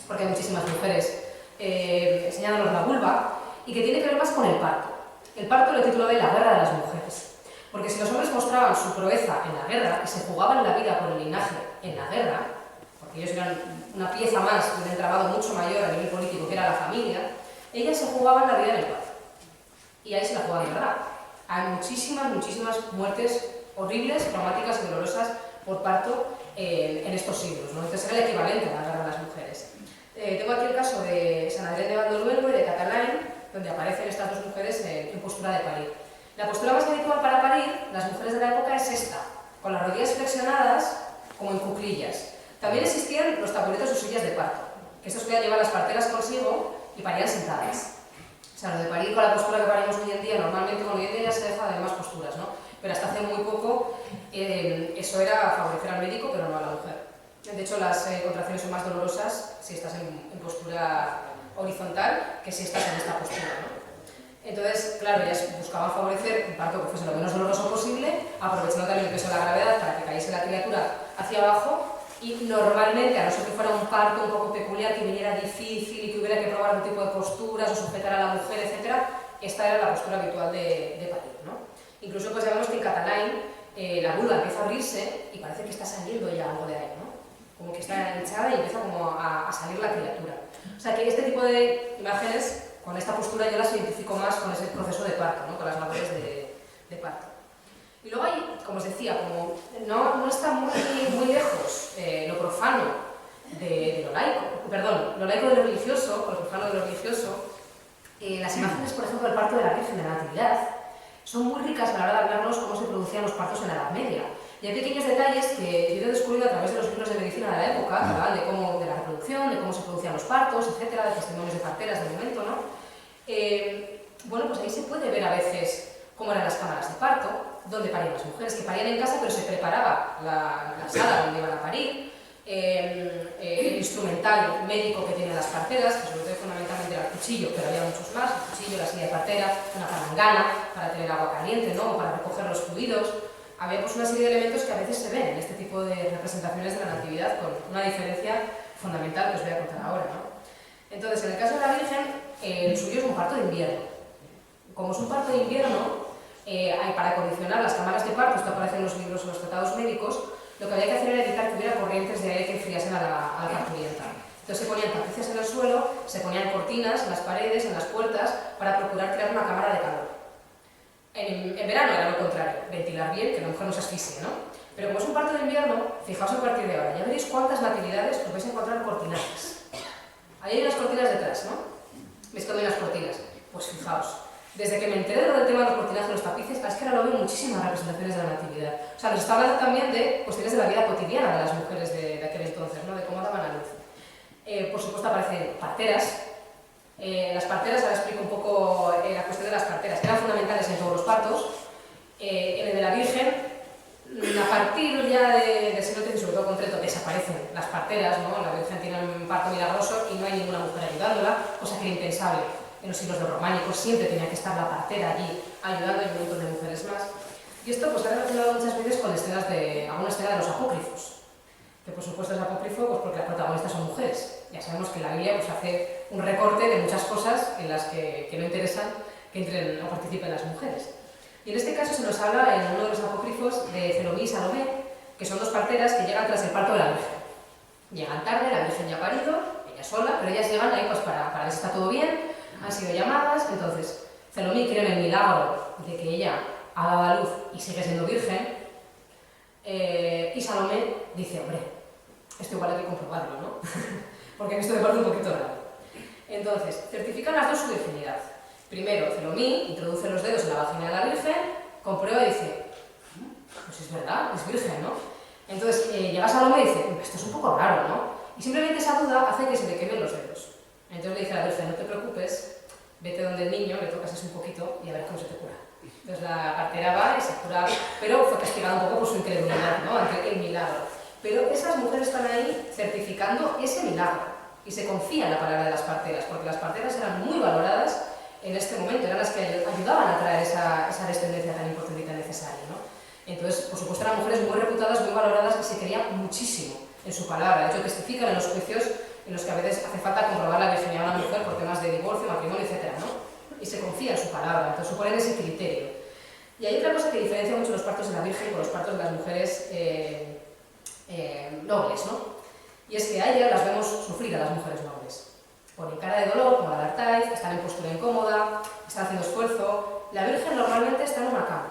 porque hay muchísimas mujeres enseñándonos la vulva, y que tiene que ver más con el parto. El parto lo tituló de la guerra de las mujeres, porque si los hombres mostraban su proeza en la guerra y se jugaban la vida por el linaje en la guerra, porque ellos eran una pieza más de un entramado mucho mayor a nivel político que era la familia, ellas se jugaban la vida en el parto. Y ahí se la jugaban de verdad. Hay muchísimas muertes horribles, traumáticas y dolorosas por parto en estos siglos, ¿no? Entonces era el equivalente a la guerra de las mujeres. Tengo aquí el caso de San Adrián de Valdoruelvo y de Catalán, donde aparecen estas dos mujeres en postura de parir. La postura más habitual para parir, las mujeres de la época, es esta, con las rodillas flexionadas como en cuclillas. También existían los taburetos o sillas de parto, que estos podían llevar las parteras consigo y parían sentadas. O sea, lo de parir con la postura que parimos hoy en día, normalmente con hoy en día ya se deja de más posturas, ¿no? Pero hasta hace muy poco eso era favorecer al médico, pero no a la mujer. De hecho, las contracciones son más dolorosas si estás en postura horizontal que si estás en esta postura, ¿no? Entonces, claro, ellas buscaban favorecer un parto que fuese lo menos doloroso posible, aprovechando también el peso de la gravedad para que cayese la criatura hacia abajo, y normalmente, a no ser que fuera un parto un poco peculiar, que viniera difícil y que hubiera que probar un tipo de posturas o sujetar a la mujer, etc., esta era la postura habitual de parir, ¿no? Incluso pues ya vemos que en catalán la vulva empieza a abrirse y parece que está saliendo ya algo de ahí, ¿no? Como que está hinchada y empieza como a salir la criatura. O sea que este tipo de imágenes, con esta postura yo las identifico más con ese proceso de parto, ¿no? Con las labores de parto. Y luego hay, como os decía, como no está muy lejos lo profano de lo laico, perdón, lo laico de lo religioso, o lo profano de lo religioso, las imágenes, por ejemplo, del parto de la Virgen de la Natividad, son muy ricas a la hora de hablarnos cómo se producían los partos en la Edad Media. Y hay pequeños detalles que yo he descubierto a través de los libros de medicina de la época, que hablaban de la reproducción, de cómo se producían los partos, etcétera, de testimonios de parteras del momento, ¿no? Bueno, pues ahí se puede ver a veces cómo eran las cámaras de parto, dónde parían las mujeres, que parían en casa, pero se preparaba la sala donde iban a parir, el instrumental médico que tienen las parteras, que sobre todo fundamentalmente era el cuchillo, pero había muchos más, el cuchillo, la silla de partera, una palangana para tener agua caliente, ¿no? O para recoger los fluidos. Había pues una serie de elementos que a veces se ven en este tipo de representaciones de la natividad, con una diferencia fundamental que os voy a contar ahora, ¿no? Entonces, en el caso de la Virgen, el suyo es un parto de invierno. Como es un parto de invierno, para condicionar las cámaras de parto, esto aparece en los libros o los tratados médicos, lo que había que hacer era evitar que hubiera corrientes de aire que enfriasen a la parturienta. Entonces se ponían tapices en el suelo, se ponían cortinas en las paredes, en las puertas, para procurar crear una cámara de calor. En verano era lo contrario, ventilar bien, que la mujer no se asfixie, ¿no? Pero como es un parto de invierno, fijaos a partir de ahora, ya veréis cuántas natividades os vais a encontrar cortinadas. Ahí hay unas cortinas detrás, ¿no? ¿Veis que hay unas cortinas? Pues fijaos. Desde que me enteré de lo del tema de los cortinajes y los tapices, es que ahora lo veo en muchísimas representaciones de la natividad. O sea, nos está hablando también de cuestiones de la vida cotidiana de las mujeres de aquel entonces, ¿no? De cómo daban a luz. Por supuesto aparecen parteras. Las parteras, ahora explico un poco la cuestión de las parteras, que eran fundamentales en todos los partos. En el de la Virgen, a partir ya del siglo XIII, sobre todo con Trento, desaparecen las parteras, ¿no? La Virgen tiene un parto milagroso y no hay ninguna mujer ayudándola, cosa que era impensable. En los siglos de románicos siempre tenía que estar la partera allí ayudando y un montón de mujeres más. Y esto pues, está relacionado muchas veces con alguna escena de los apócrifos, que por supuesto es apócrifo pues, porque las protagonistas son mujeres. Ya sabemos que la Biblia pues, hace un recorte de muchas cosas en las que no interesan que entren o participen las mujeres. Y en este caso se nos habla en uno de los apócrifos de Celomí y Salomé, que son dos parteras que llegan tras el parto de la Virgen. Llegan tarde, la Virgen ya ha parido, ella sola, pero ellas llegan ahí pues, para ver si está todo bien. Han sido llamadas, entonces Celomí cree en el milagro de que ella ha dado a luz y sigue siendo virgen, y Salomé dice, hombre, esto igual hay que comprobarlo, ¿no? Porque esto me parece un poquito raro. Entonces, certifican las dos su virginidad. Primero, Celomí introduce los dedos en la vagina de la Virgen, comprueba y dice, pues es verdad, es virgen, ¿no? Entonces, llega Salomé y dice, esto es un poco raro, ¿no? Y simplemente esa duda hace que se le quemen los dedos. Entonces le dice a la Virgen, no te preocupes, vete donde el niño, le tocas así un poquito y a ver cómo se te cura. Entonces la partera va y se cura, pero fue castigada un poco por su incredulidad, ¿no? Ante el milagro. Pero esas mujeres están ahí certificando ese milagro y se confía en la palabra de las parteras, porque las parteras eran muy valoradas en este momento, eran las que ayudaban a traer esa descendencia tan importante y tan necesaria, ¿no? Entonces, por supuesto, eran mujeres muy reputadas, muy valoradas y se creían muchísimo en su palabra. De hecho, testifican en los juicios en los que a veces hace falta comprobar la virginidad de una mujer por temas de divorcio, matrimonio, etc., ¿no? Y se confía en su palabra, entonces suponen ese criterio. Y hay otra cosa que diferencia mucho los partos de la Virgen con los partos de las mujeres nobles, ¿no? Y es que a ellas las vemos sufrir, a las mujeres nobles. Ponen cara de dolor, como la de Artaiz, están en postura incómoda, están haciendo esfuerzo. La Virgen normalmente está en una cama.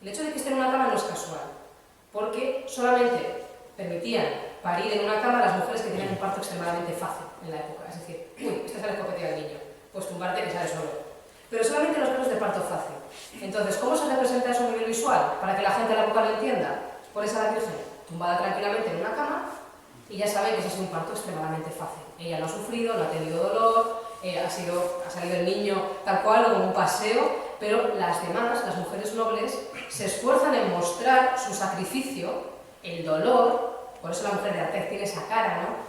El hecho de que esté en una cama no es casual, porque solamente permitían parir en una cama a las mujeres que tenían un parto extremadamente fácil en la época. Es decir, uy, esta es la escopetilla del niño, pues tumbarte que sale solo. Pero solamente en los casos de parto fácil. Entonces, ¿cómo se representa eso a nivel visual? Para que la gente de la época lo entienda. Pones a la Virgen tumbada tranquilamente en una cama y ya saben que ese es un parto extremadamente fácil. Ella no ha sufrido, no ha tenido dolor, ha salido el niño tal cual o como un paseo, pero las demás, las mujeres nobles, se esfuerzan en mostrar su sacrificio, el dolor. Por eso la mujer de Artaiz tiene esa cara, ¿no?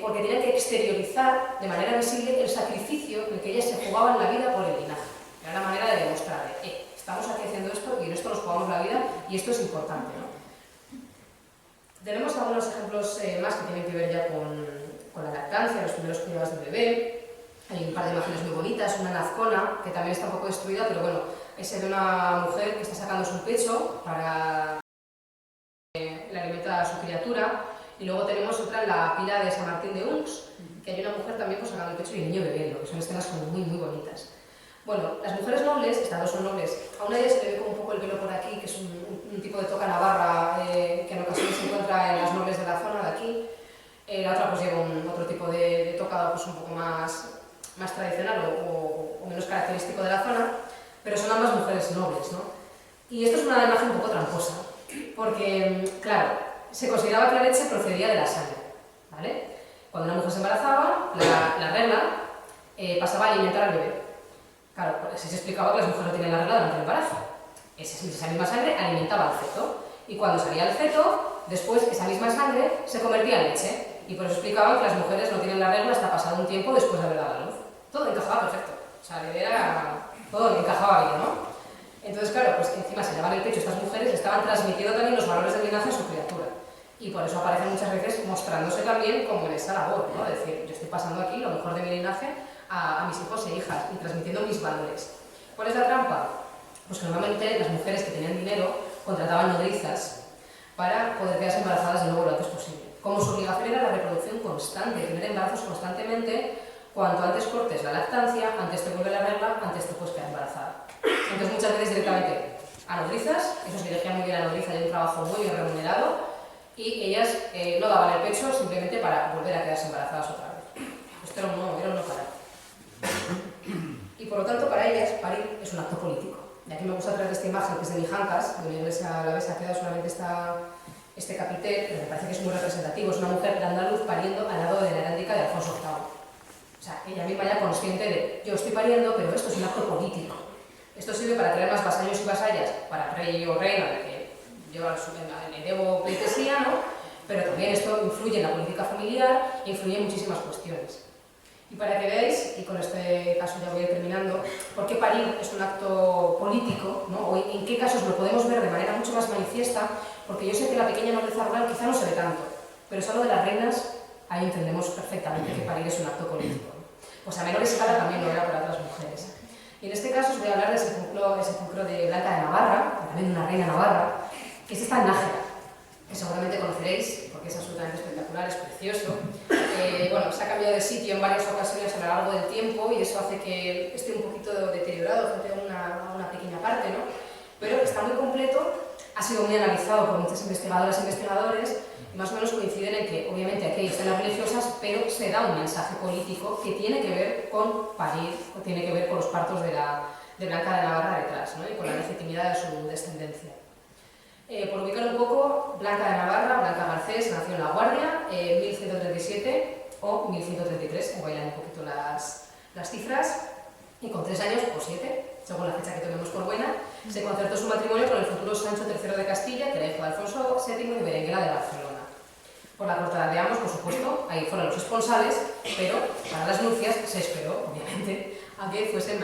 Porque tienen que exteriorizar de manera visible el sacrificio en el que ellas se jugaban la vida por el linaje. Era la manera de demostrarle, estamos aquí haciendo esto y en esto nos jugamos la vida y esto es importante, ¿no? Tenemos algunos ejemplos más que tienen que ver ya con la lactancia, los primeros cuidados del bebé. Hay un par de imágenes muy bonitas, una nazcona, que también está un poco destruida, pero bueno, es de una mujer que está sacando su pecho para le alimenta a su criatura, y luego tenemos otra en la pila de San Martín de Uns, que hay una mujer también pues, sacando el pecho y el niño bebiendo, que son escenas como muy bonitas. Bueno, las mujeres nobles, estas dos son nobles, a una de ellas se le ve como un poco el velo por aquí, que es un tipo de toca navarra que en ocasiones se encuentra en las nobles de la zona de aquí. La otra pues lleva otro tipo de tocado pues, un poco más tradicional o menos característico de la zona, pero son ambas mujeres nobles, ¿no? Y esto es una imagen un poco tramposa, porque, claro, se consideraba que la leche procedía de la sangre, ¿vale? Cuando una mujer se embarazaba, la regla pasaba a alimentar al bebé. Claro, pues así se explicaba que las mujeres no tenían la regla durante el embarazo. Esa misma sangre alimentaba al feto, y cuando salía el feto, después esa misma sangre se convertía en leche, y por eso explicaban que las mujeres no tienen la regla hasta pasado un tiempo después de haber dado a luz. Todo encajaba perfecto, o sea, todo encajaba bien, ¿no? Entonces, claro, pues encima se llevaban el pecho estas mujeres, estaban transmitiendo también los valores del linaje a su criatura. Y por eso aparece muchas veces mostrándose también como en esa labor, ¿no? Es decir, yo estoy pasando aquí lo mejor de mi linaje a mis hijos e hijas y transmitiendo mis valores. ¿Cuál es la trampa? Pues que normalmente las mujeres que tenían dinero contrataban nodrizas para poder quedarse embarazadas de nuevo lo antes posible. Como su obligación era la reproducción constante, tener embarazos constantemente, cuanto antes cortes la lactancia, antes te vuelve la regla, antes te puedes quedar embarazada. Entonces muchas veces directamente a nodrizas, eso se dirigía muy bien a nodriza y un trabajo muy bien remunerado, y ellas no daban el pecho simplemente para volver a quedarse embarazadas otra vez. Esto era un no parar. Y por lo tanto para ellas parir es un acto político. Y aquí me gusta traer esta imagen que es de Mijancas, de la iglesia alavesa, queda solamente este capitel, pero me parece que es muy representativo. Es una mujer dando a luz pariendo al lado de la heráldica de Alfonso VIII. O sea, ella misma ya consciente de, yo estoy pariendo, pero esto es un acto político. Esto sirve para traer más vasallos y vasallas, para rey o reina, que lleva el herevo pleitesía, ¿no? Pero también esto influye en la política familiar, influye en muchísimas cuestiones. Y para que veáis, y con este caso ya voy terminando, por qué parir es un acto político, ¿no? O en qué casos lo podemos ver de manera mucho más manifiesta, porque yo sé que la pequeña nobleza rural quizá no se ve tanto, pero es algo de las reinas, ahí entendemos perfectamente que parir es un acto político, ¿no? Pues a menor escala también lo era para otras mujeres. Y en este caso os voy a hablar del sepulcro de Blanca de Navarra, también de una reina navarra, que es esta en Nájera, que seguramente conoceréis, porque es absolutamente espectacular, es precioso. Bueno, se ha cambiado de sitio en varias ocasiones a lo largo del tiempo y eso hace que esté un poquito deteriorado frente a una pequeña parte, ¿no? Pero está muy completo, ha sido muy analizado por muchas investigadoras e investigadores y más o menos coinciden en que obviamente aquí hay escenas religiosas, pero se da un mensaje político que tiene que ver con parir, o tiene que ver con los partos de Blanca de Navarra detrás, ¿no? Y con la legitimidad de su descendencia. Por ubicar un poco, Blanca de Navarra, Blanca Garcés, nació en La Guardia en 1137 o 1133, que bailan un poquito las cifras, y con 3 años o 7, según la fecha que tomemos por buena, se concertó su matrimonio con el futuro Sancho III de Castilla, que era hijo de Alfonso VII y de Berenguela de Barcelona. Por la corta edad de ambos, por supuesto, ahí fueron los esponsales, pero para las nupcias se esperó, obviamente, a que fuesen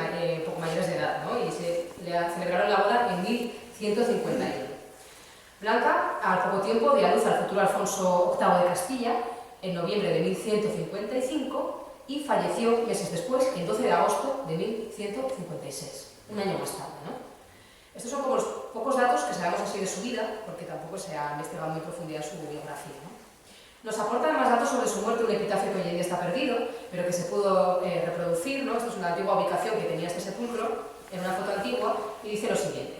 poco mayores de edad, ¿no? Y se le celebraron la boda en 1151. Blanca, al poco tiempo, dio a luz al futuro Alfonso VIII de Castilla, en noviembre de 1155, y falleció meses después, el 12 de agosto de 1156, un año más tarde, ¿no? Estos son como los pocos datos que sabemos así de su vida, porque tampoco se ha investigado muy en profundidad su biografía, ¿no? Nos aportan más datos sobre su muerte, un epitafio que hoy en día está perdido, pero que se pudo reproducir, ¿no? Esta es una antigua ubicación que tenía este sepulcro, en una foto antigua, y dice lo siguiente,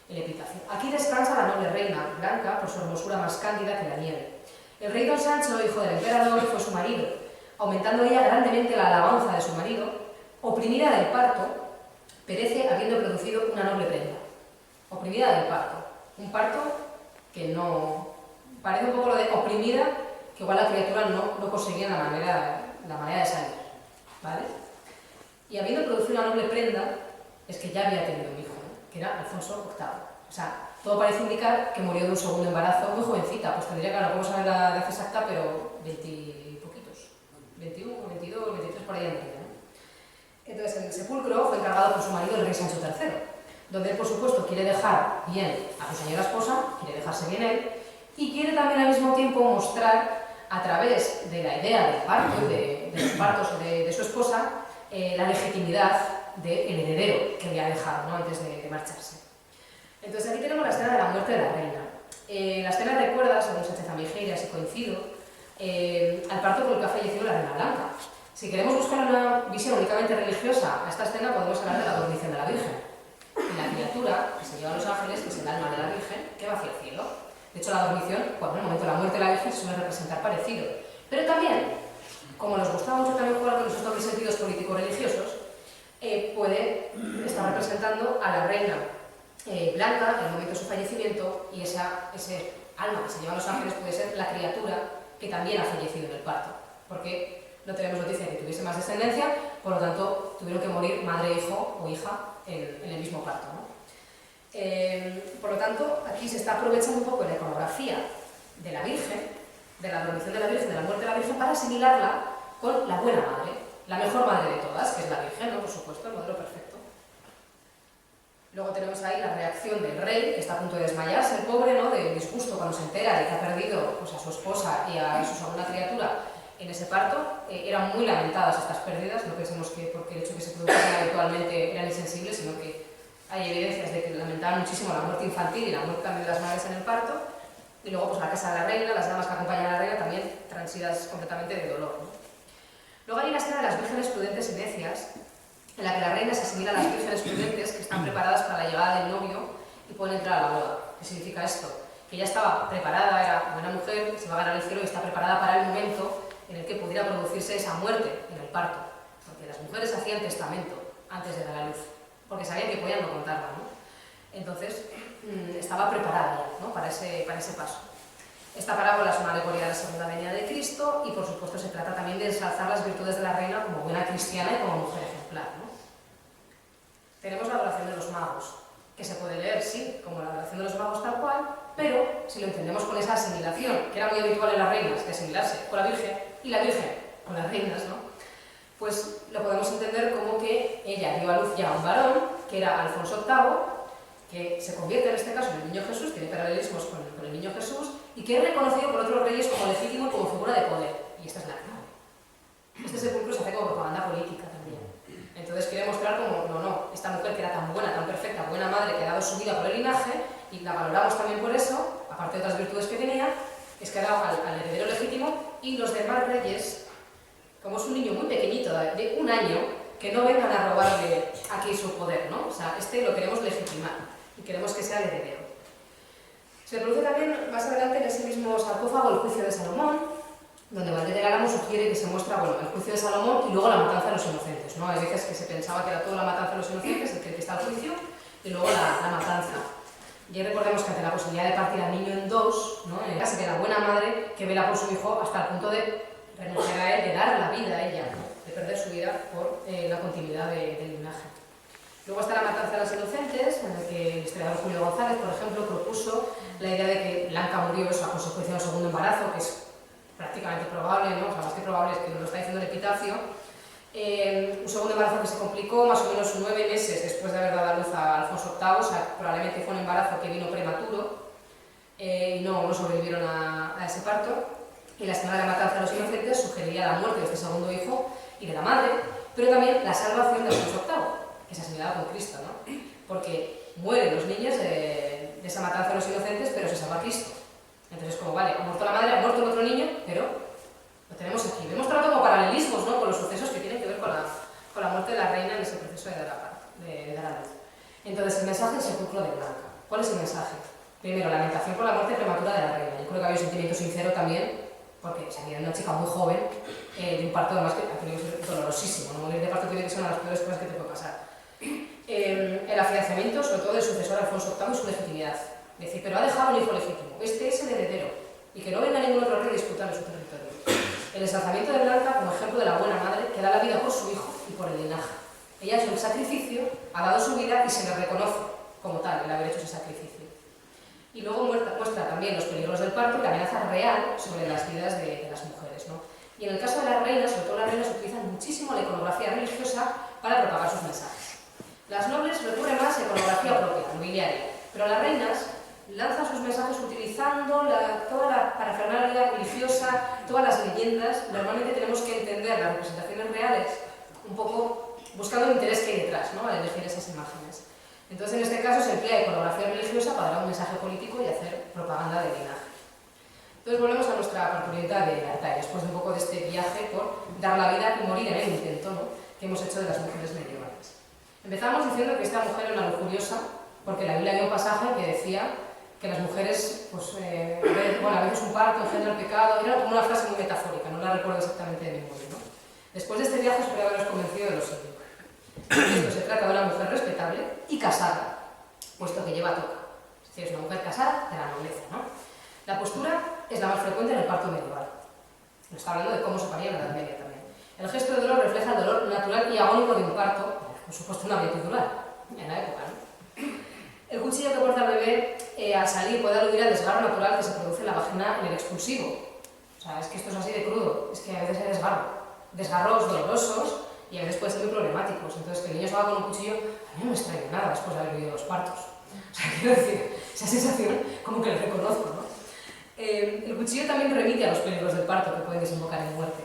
el epitafio. Aquí descansa la noble reina, Blanca, por su hermosura más cándida que la nieve. El rey don Sancho, hijo del emperador, fue su marido, aumentando ella grandemente la alabanza de su marido, oprimida del parto, perece habiendo producido una noble prenda. Oprimida del parto. Un parto que no... Parece un poco lo de oprimida, que igual la criatura no conseguía la manera de salir, ¿vale? Y habiendo producido una noble prenda, es que ya había tenido un hijo, ¿no? Que era Alfonso VIII. O sea, todo parece indicar que murió de un segundo embarazo muy jovencita, pues tendría que, no podemos saber la edad exacta, pero 20 y poquitos. 21, 22, 23 por ahí en medio, ¿no? Entonces, el sepulcro fue encargado por su marido, el rey Sancho III, donde él, por supuesto, quiere dejar bien a su señora esposa, quiere dejarse bien él, y quiere también al mismo tiempo mostrar, a través de la idea del parto y de los partos de su esposa, la legitimidad del heredero que había dejado, ¿no? Antes de marcharse. Entonces aquí tenemos la escena de la muerte de la reina. La escena recuerda, según Sánchez Amigeiras, y coincido, al parto por el que ha fallecido la reina Blanca. Si queremos buscar una visión únicamente religiosa a esta escena, podemos hablar de la dormición de la Virgen. Y la criatura que se lleva a los ángeles, que es el alma de la Virgen, que va hacia el cielo. De hecho, la dormición, bueno, en el momento de la muerte de la Virgen se suele representar parecido. Pero también, como nos gustaba mucho también jugar con esos dobles sentidos político-religiosos, puede estar representando a la reina Blanca en el momento de su fallecimiento, y ese alma que se lleva a los ángeles puede ser la criatura que también ha fallecido en el parto, porque no tenemos noticia de que tuviese más descendencia, por lo tanto tuvieron que morir madre, hijo o hija en el mismo parto, ¿no? Por lo tanto, aquí se está aprovechando un poco la iconografía de la Virgen, de la dormición de la Virgen, de la muerte de la Virgen, para asimilarla con la buena madre, la mejor madre de todas, que es la Virgen, ¿no? Por supuesto, el modelo perfecto. Luego tenemos ahí la reacción del rey, que está a punto de desmayarse, el pobre, ¿no? Del discurso justo cuando se entera de que ha perdido pues, a su esposa y a su segunda criatura en ese parto, eran muy lamentadas estas pérdidas, no pensemos que porque el hecho de que se produjeran habitualmente eran insensibles, sino que hay evidencias de que lamentaban muchísimo la muerte infantil y la muerte también de las madres en el parto, y luego pues la casa de la reina, las damas que acompañan a la reina también transidas completamente de dolor, ¿no? Luego hay la escena de las vírgenes prudentes y necias, en la que la reina se asimila a las vírgenes prudentes que están preparadas para la llegada del novio y pueden entrar a la boda. ¿Qué significa esto? Que ella estaba preparada, era buena mujer, se va a ganar el cielo y está preparada para el momento en el que pudiera producirse esa muerte en el parto. Porque las mujeres hacían testamento antes de dar a luz, porque sabían que podían no contarla, ¿no? Entonces, estaba preparada ya, ¿no? para ese paso. Esta parábola es una alegoría de la segunda venida de Cristo y, por supuesto, se trata también de ensalzar las virtudes de la reina como buena cristiana y como mujer ejemplar, ¿no? Tenemos la adoración de los magos, que se puede leer, sí, como la adoración de los magos tal cual, pero si lo entendemos con esa asimilación, que era muy habitual en las reinas, de asimilarse con la Virgen y la Virgen con las reinas, ¿no? Pues lo podemos entender como que ella dio a luz ya a un varón, que era Alfonso VIII, que se convierte en este caso en el niño Jesús, tiene paralelismos con el niño Jesús, y que es reconocido por otros reyes como legítimo y como figura de poder. Y esta es la clave. Este sepulcro se hace como propaganda política también. Entonces quiere mostrar como, no, esta mujer que era tan buena, tan perfecta, buena madre, que ha dado su vida por el linaje, y la valoramos también por eso, aparte de otras virtudes que tenía, es que ha dado al heredero legítimo, y los demás reyes, como es un niño muy pequeñito, de 1 año, que no vengan a robarle aquí su poder, ¿no? O sea, este lo queremos legitimar, y queremos que sea el heredero. Se produce también, más adelante, en ese mismo sarcófago, el juicio de Salomón, donde Valdés del Álamo sugiere que se muestra, bueno, el juicio de Salomón y luego la matanza de los inocentes, ¿no? Hay veces que se pensaba que era toda la matanza de los inocentes, el que está al juicio, y luego la matanza. Y recordemos que ante la posibilidad de partir al niño en dos, ¿no? En el caso de la buena madre que vela por su hijo hasta el punto de renunciar a él, de dar la vida a ella, ¿no? De perder su vida por la continuidad del linaje. Luego está la matanza de los inocentes, en el que el historiador Julio González, por ejemplo, propuso la idea de que Blanca murió a consecuencia de un segundo embarazo, que es prácticamente probable, ¿no? O sea, más que probable es que nos lo está diciendo el epitafio. Un segundo embarazo que se complicó más o menos 9 meses después de haber dado a luz a Alfonso VIII, o sea, probablemente fue un embarazo que vino prematuro y no sobrevivieron a ese parto. Y la escena de la matanza de los inocentes sugeriría la muerte de este segundo hijo y de la madre, pero también la salvación de Alfonso VIII, que se asimilaba con Cristo, ¿no? Porque mueren los niños de esa matanza de los inocentes, pero se salva a Cristo. Entonces, como vale, ha muerto la madre, ha muerto el otro niño, pero lo tenemos aquí. Vemos tanto como paralelismos, ¿no? Con los sucesos que tienen que ver con la muerte de la reina en ese proceso de dar a luz. Entonces, el mensaje del sepulcro de Blanca. ¿Cuál es el mensaje? Primero, lamentación por la muerte prematura de la reina. Yo creo que había un sentimiento sincero también, porque se había una chica muy joven, de un parto además que ha tenido que ser dolorosísimo, ¿no? Morir de parto tiene que ser una de las peores cosas que te puede pasar. El afianzamiento, sobre todo del sucesor Alfonso VIII, y su legitimidad. Es decir, pero ha dejado un hijo legítimo. Este es el heredero. Y que no venga ningún otro rey a disputarle su territorio. El ensalzamiento de Blanca como ejemplo de la buena madre que da la vida por su hijo y por el linaje. Ella es un sacrificio, ha dado su vida y se le reconoce como tal el haber hecho ese sacrificio. Y luego muestra también los peligros del parto y la amenaza real sobre las vidas de las mujeres, ¿no? Y en el caso de las reinas, sobre todo las reinas, utilizan muchísimo la iconografía religiosa para propagar sus mensajes. Las nobles recurren más a iconografía propia, mobiliaria, pero las reinas lanzan sus mensajes utilizando toda la parafernalia religiosa, todas las leyendas. Normalmente tenemos que entender las representaciones reales un poco buscando el interés que hay detrás, ¿no? Al elegir esas imágenes. Entonces, en este caso, se emplea iconografía religiosa para dar un mensaje político y hacer propaganda de linaje. Entonces, volvemos a nuestra parturienta de Artaya, después de un poco de este viaje por dar la vida y morir en el intento, ¿no? Que hemos hecho de las mujeres medievales. Empezamos diciendo que esta mujer era una lujuriosa, porque en la Biblia había un pasaje que decía que las mujeres, pues, a veces un parto engendra el pecado, era como una frase muy metafórica, no la recuerdo exactamente de memoria, ¿no? Después de este viaje espero haberos convencido de lo siguiente. Esto se trata de una mujer respetable y casada, puesto que lleva toca. Es decir, es una mujer casada de la nobleza, ¿no? La postura es la más frecuente en el parto medieval. Nos está hablando de cómo se paría en la Edad Media también. El gesto de dolor refleja el dolor natural y agónico de un parto, por supuesto una epidural, en la época, ¿no? El cuchillo que porta el bebé al salir puede aludir al desgarro natural que se produce en la vagina en el expulsivo. O sea, es que esto es así de crudo, es que a veces hay desgarros dolorosos y a veces pueden ser muy problemáticos. Entonces, que el niño salga con un cuchillo, a mí no me extraña nada después de haber vivido los partos. O sea, quiero decir, esa sensación como que lo reconozco, ¿no? El cuchillo también remite a los peligros del parto que pueden desembocar en muerte.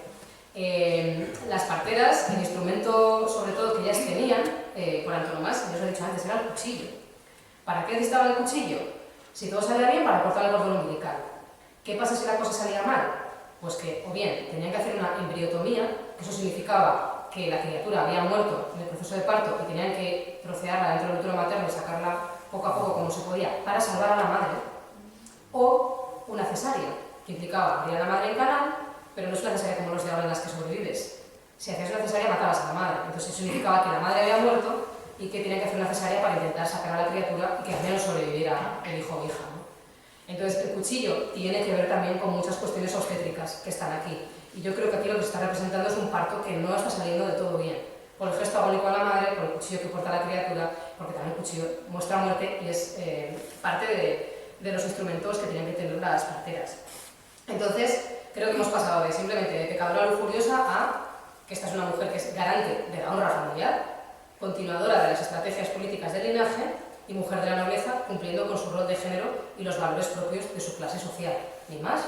Las parteras, el instrumento sobre todo que ellas tenían, por antonomasia, ya os he dicho antes, era el cuchillo. ¿Para qué necesitaban el cuchillo? Si todo salía bien, para cortar el cordón umbilical. ¿Qué pasa si la cosa salía mal? Pues que, o bien, tenían que hacer una embriotomía, que eso significaba que la criatura había muerto en el proceso de parto y tenían que trocearla dentro del útero materno y sacarla poco a poco como se podía para salvar a la madre, o una cesárea, que implicaba abrir a la madre en canal, pero no es una cesárea como los de ahora en las que sobrevives. Si hacías una cesárea matabas a la madre, entonces eso significaba que la madre había muerto y que tenían que hacer una cesárea para intentar sacar a la criatura y que al menos sobreviviera el hijo o hija, ¿no? Entonces el cuchillo tiene que ver también con muchas cuestiones obstétricas que están aquí. Y yo creo que aquí lo que se está representando es un parto que no está saliendo de todo bien. Por el gesto agónico de la madre, por el cuchillo que porta la criatura, porque también el cuchillo muestra muerte y es parte de los instrumentos que tienen que tener las parteras. Entonces, creo que hemos pasado de simplemente de pecadora lujuriosa a que esta es una mujer que es garante de la honra familiar, continuadora de las estrategias políticas del linaje y mujer de la nobleza, cumpliendo con su rol de género y los valores propios de su clase social, ni más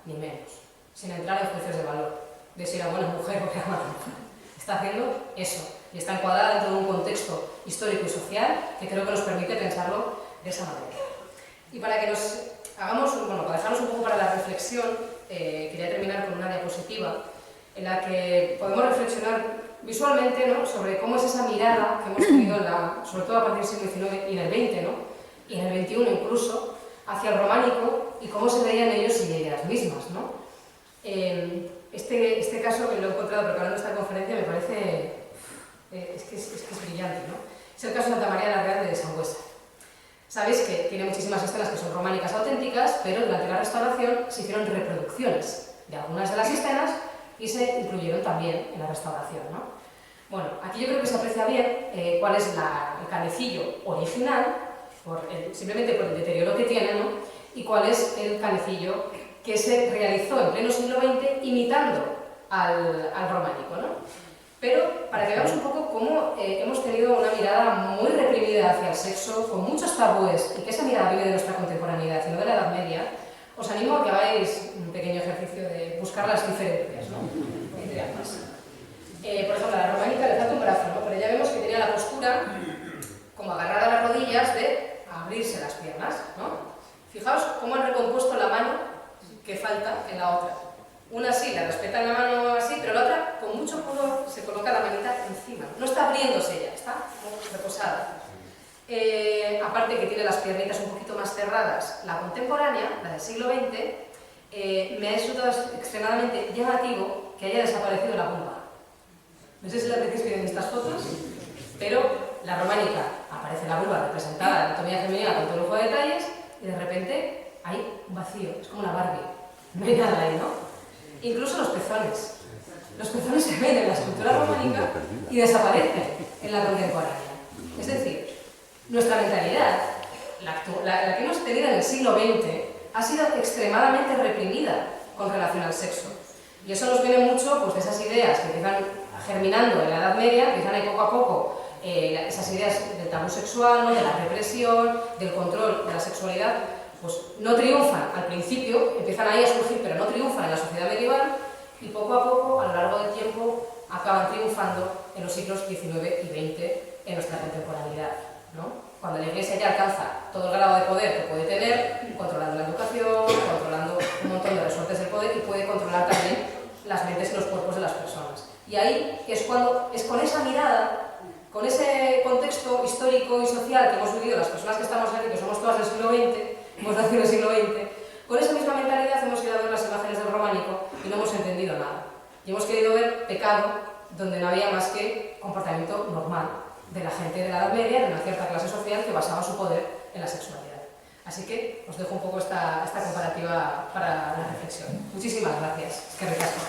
ni menos, sin entrar en juicios de valor, de si era buena mujer o era mala mujer. Está haciendo eso y está encuadrada dentro de un contexto histórico y social que creo que nos permite pensarlo de esa manera. Y para que nos hagamos, bueno, para dejarnos un poco para la reflexión, quería terminar con una diapositiva en la que podemos reflexionar visualmente, ¿no?, sobre cómo es esa mirada que hemos tenido, sobre todo a partir del siglo XIX y en el XX, ¿no?, y en el XXI incluso, hacia el románico y cómo se veían ellos y ellas mismas, ¿no? Este caso que lo he encontrado preparando esta conferencia me parece es que es brillante, ¿no? Es el caso de Santa María la Real de Sangüesa. Sabéis que tiene muchísimas escenas que son románicas auténticas, pero durante la restauración se hicieron reproducciones de algunas de las escenas y se incluyeron también en la restauración, ¿no? Bueno, aquí yo creo que se aprecia bien cuál es el canecillo original, simplemente por el deterioro que tiene, ¿no?, y cuál es el canecillo que se realizó en pleno siglo XX imitando al románico, ¿no? Pero para que veamos un poco cómo hemos tenido una mirada muy reprimida hacia el sexo, con muchos tabúes, y que esa mirada viene de nuestra contemporaneidad y no de la Edad Media, os animo a que hagáis un pequeño ejercicio de buscar las diferencias, ¿no?, entre ambas. Por ejemplo, a la románica le falta un brazo, ¿no?, pero ya vemos que tenía la postura como agarrada a las rodillas de abrirse las piernas, ¿no? Fijaos cómo han recompuesto la mano que falta en la otra. Una sí, la respetan la mano así, pero la otra, con mucho pudor, se coloca la manita encima. No está abriéndose ella, está como reposada. Aparte que tiene las piernitas un poquito más cerradas, la contemporánea, la del siglo XX, me ha resultado extremadamente llamativo que haya desaparecido la vulva. No sé si la apreciáis bien en estas fotos, pero la románica aparece la vulva representada en la anatomía femenina con todo lujo de detalles y de repente hay un vacío, es como una Barbie. No hay nada ahí, ¿no? Incluso los pezones. Los pezones se ven en la escultura románica y desaparecen en la contemporánea. Es decir, nuestra mentalidad, la que hemos tenido en el siglo XX, ha sido extremadamente reprimida con relación al sexo. Y eso nos viene mucho pues, de esas ideas que empiezan germinando en la Edad Media, empiezan ahí poco a poco esas ideas del tabú sexual, ¿no?, de la represión, del control de la sexualidad, pues no triunfan al principio, empiezan ahí a surgir, pero no triunfan en la sociedad medieval y poco a poco, a lo largo del tiempo, acaban triunfando en los siglos XIX y XX en nuestra contemporaneidad, ¿no? Cuando la Iglesia ya alcanza todo el grado de poder que puede tener, controlando la educación, controlando un montón de resortes del poder y puede controlar también las mentes y los cuerpos de las personas. Y ahí es cuando, es con esa mirada, con ese contexto histórico y social que hemos vivido las personas que estamos aquí, que somos todas del siglo XX, hemos nacido en el siglo XX, con esa misma mentalidad hemos ido a ver las imágenes del románico y no hemos entendido nada. Y hemos querido ver pecado donde no había más que comportamiento normal de la gente de la Edad Media, de una cierta clase social que basaba su poder en la sexualidad. Así que os dejo un poco esta comparativa para la reflexión. Muchísimas gracias. Es que ricasco.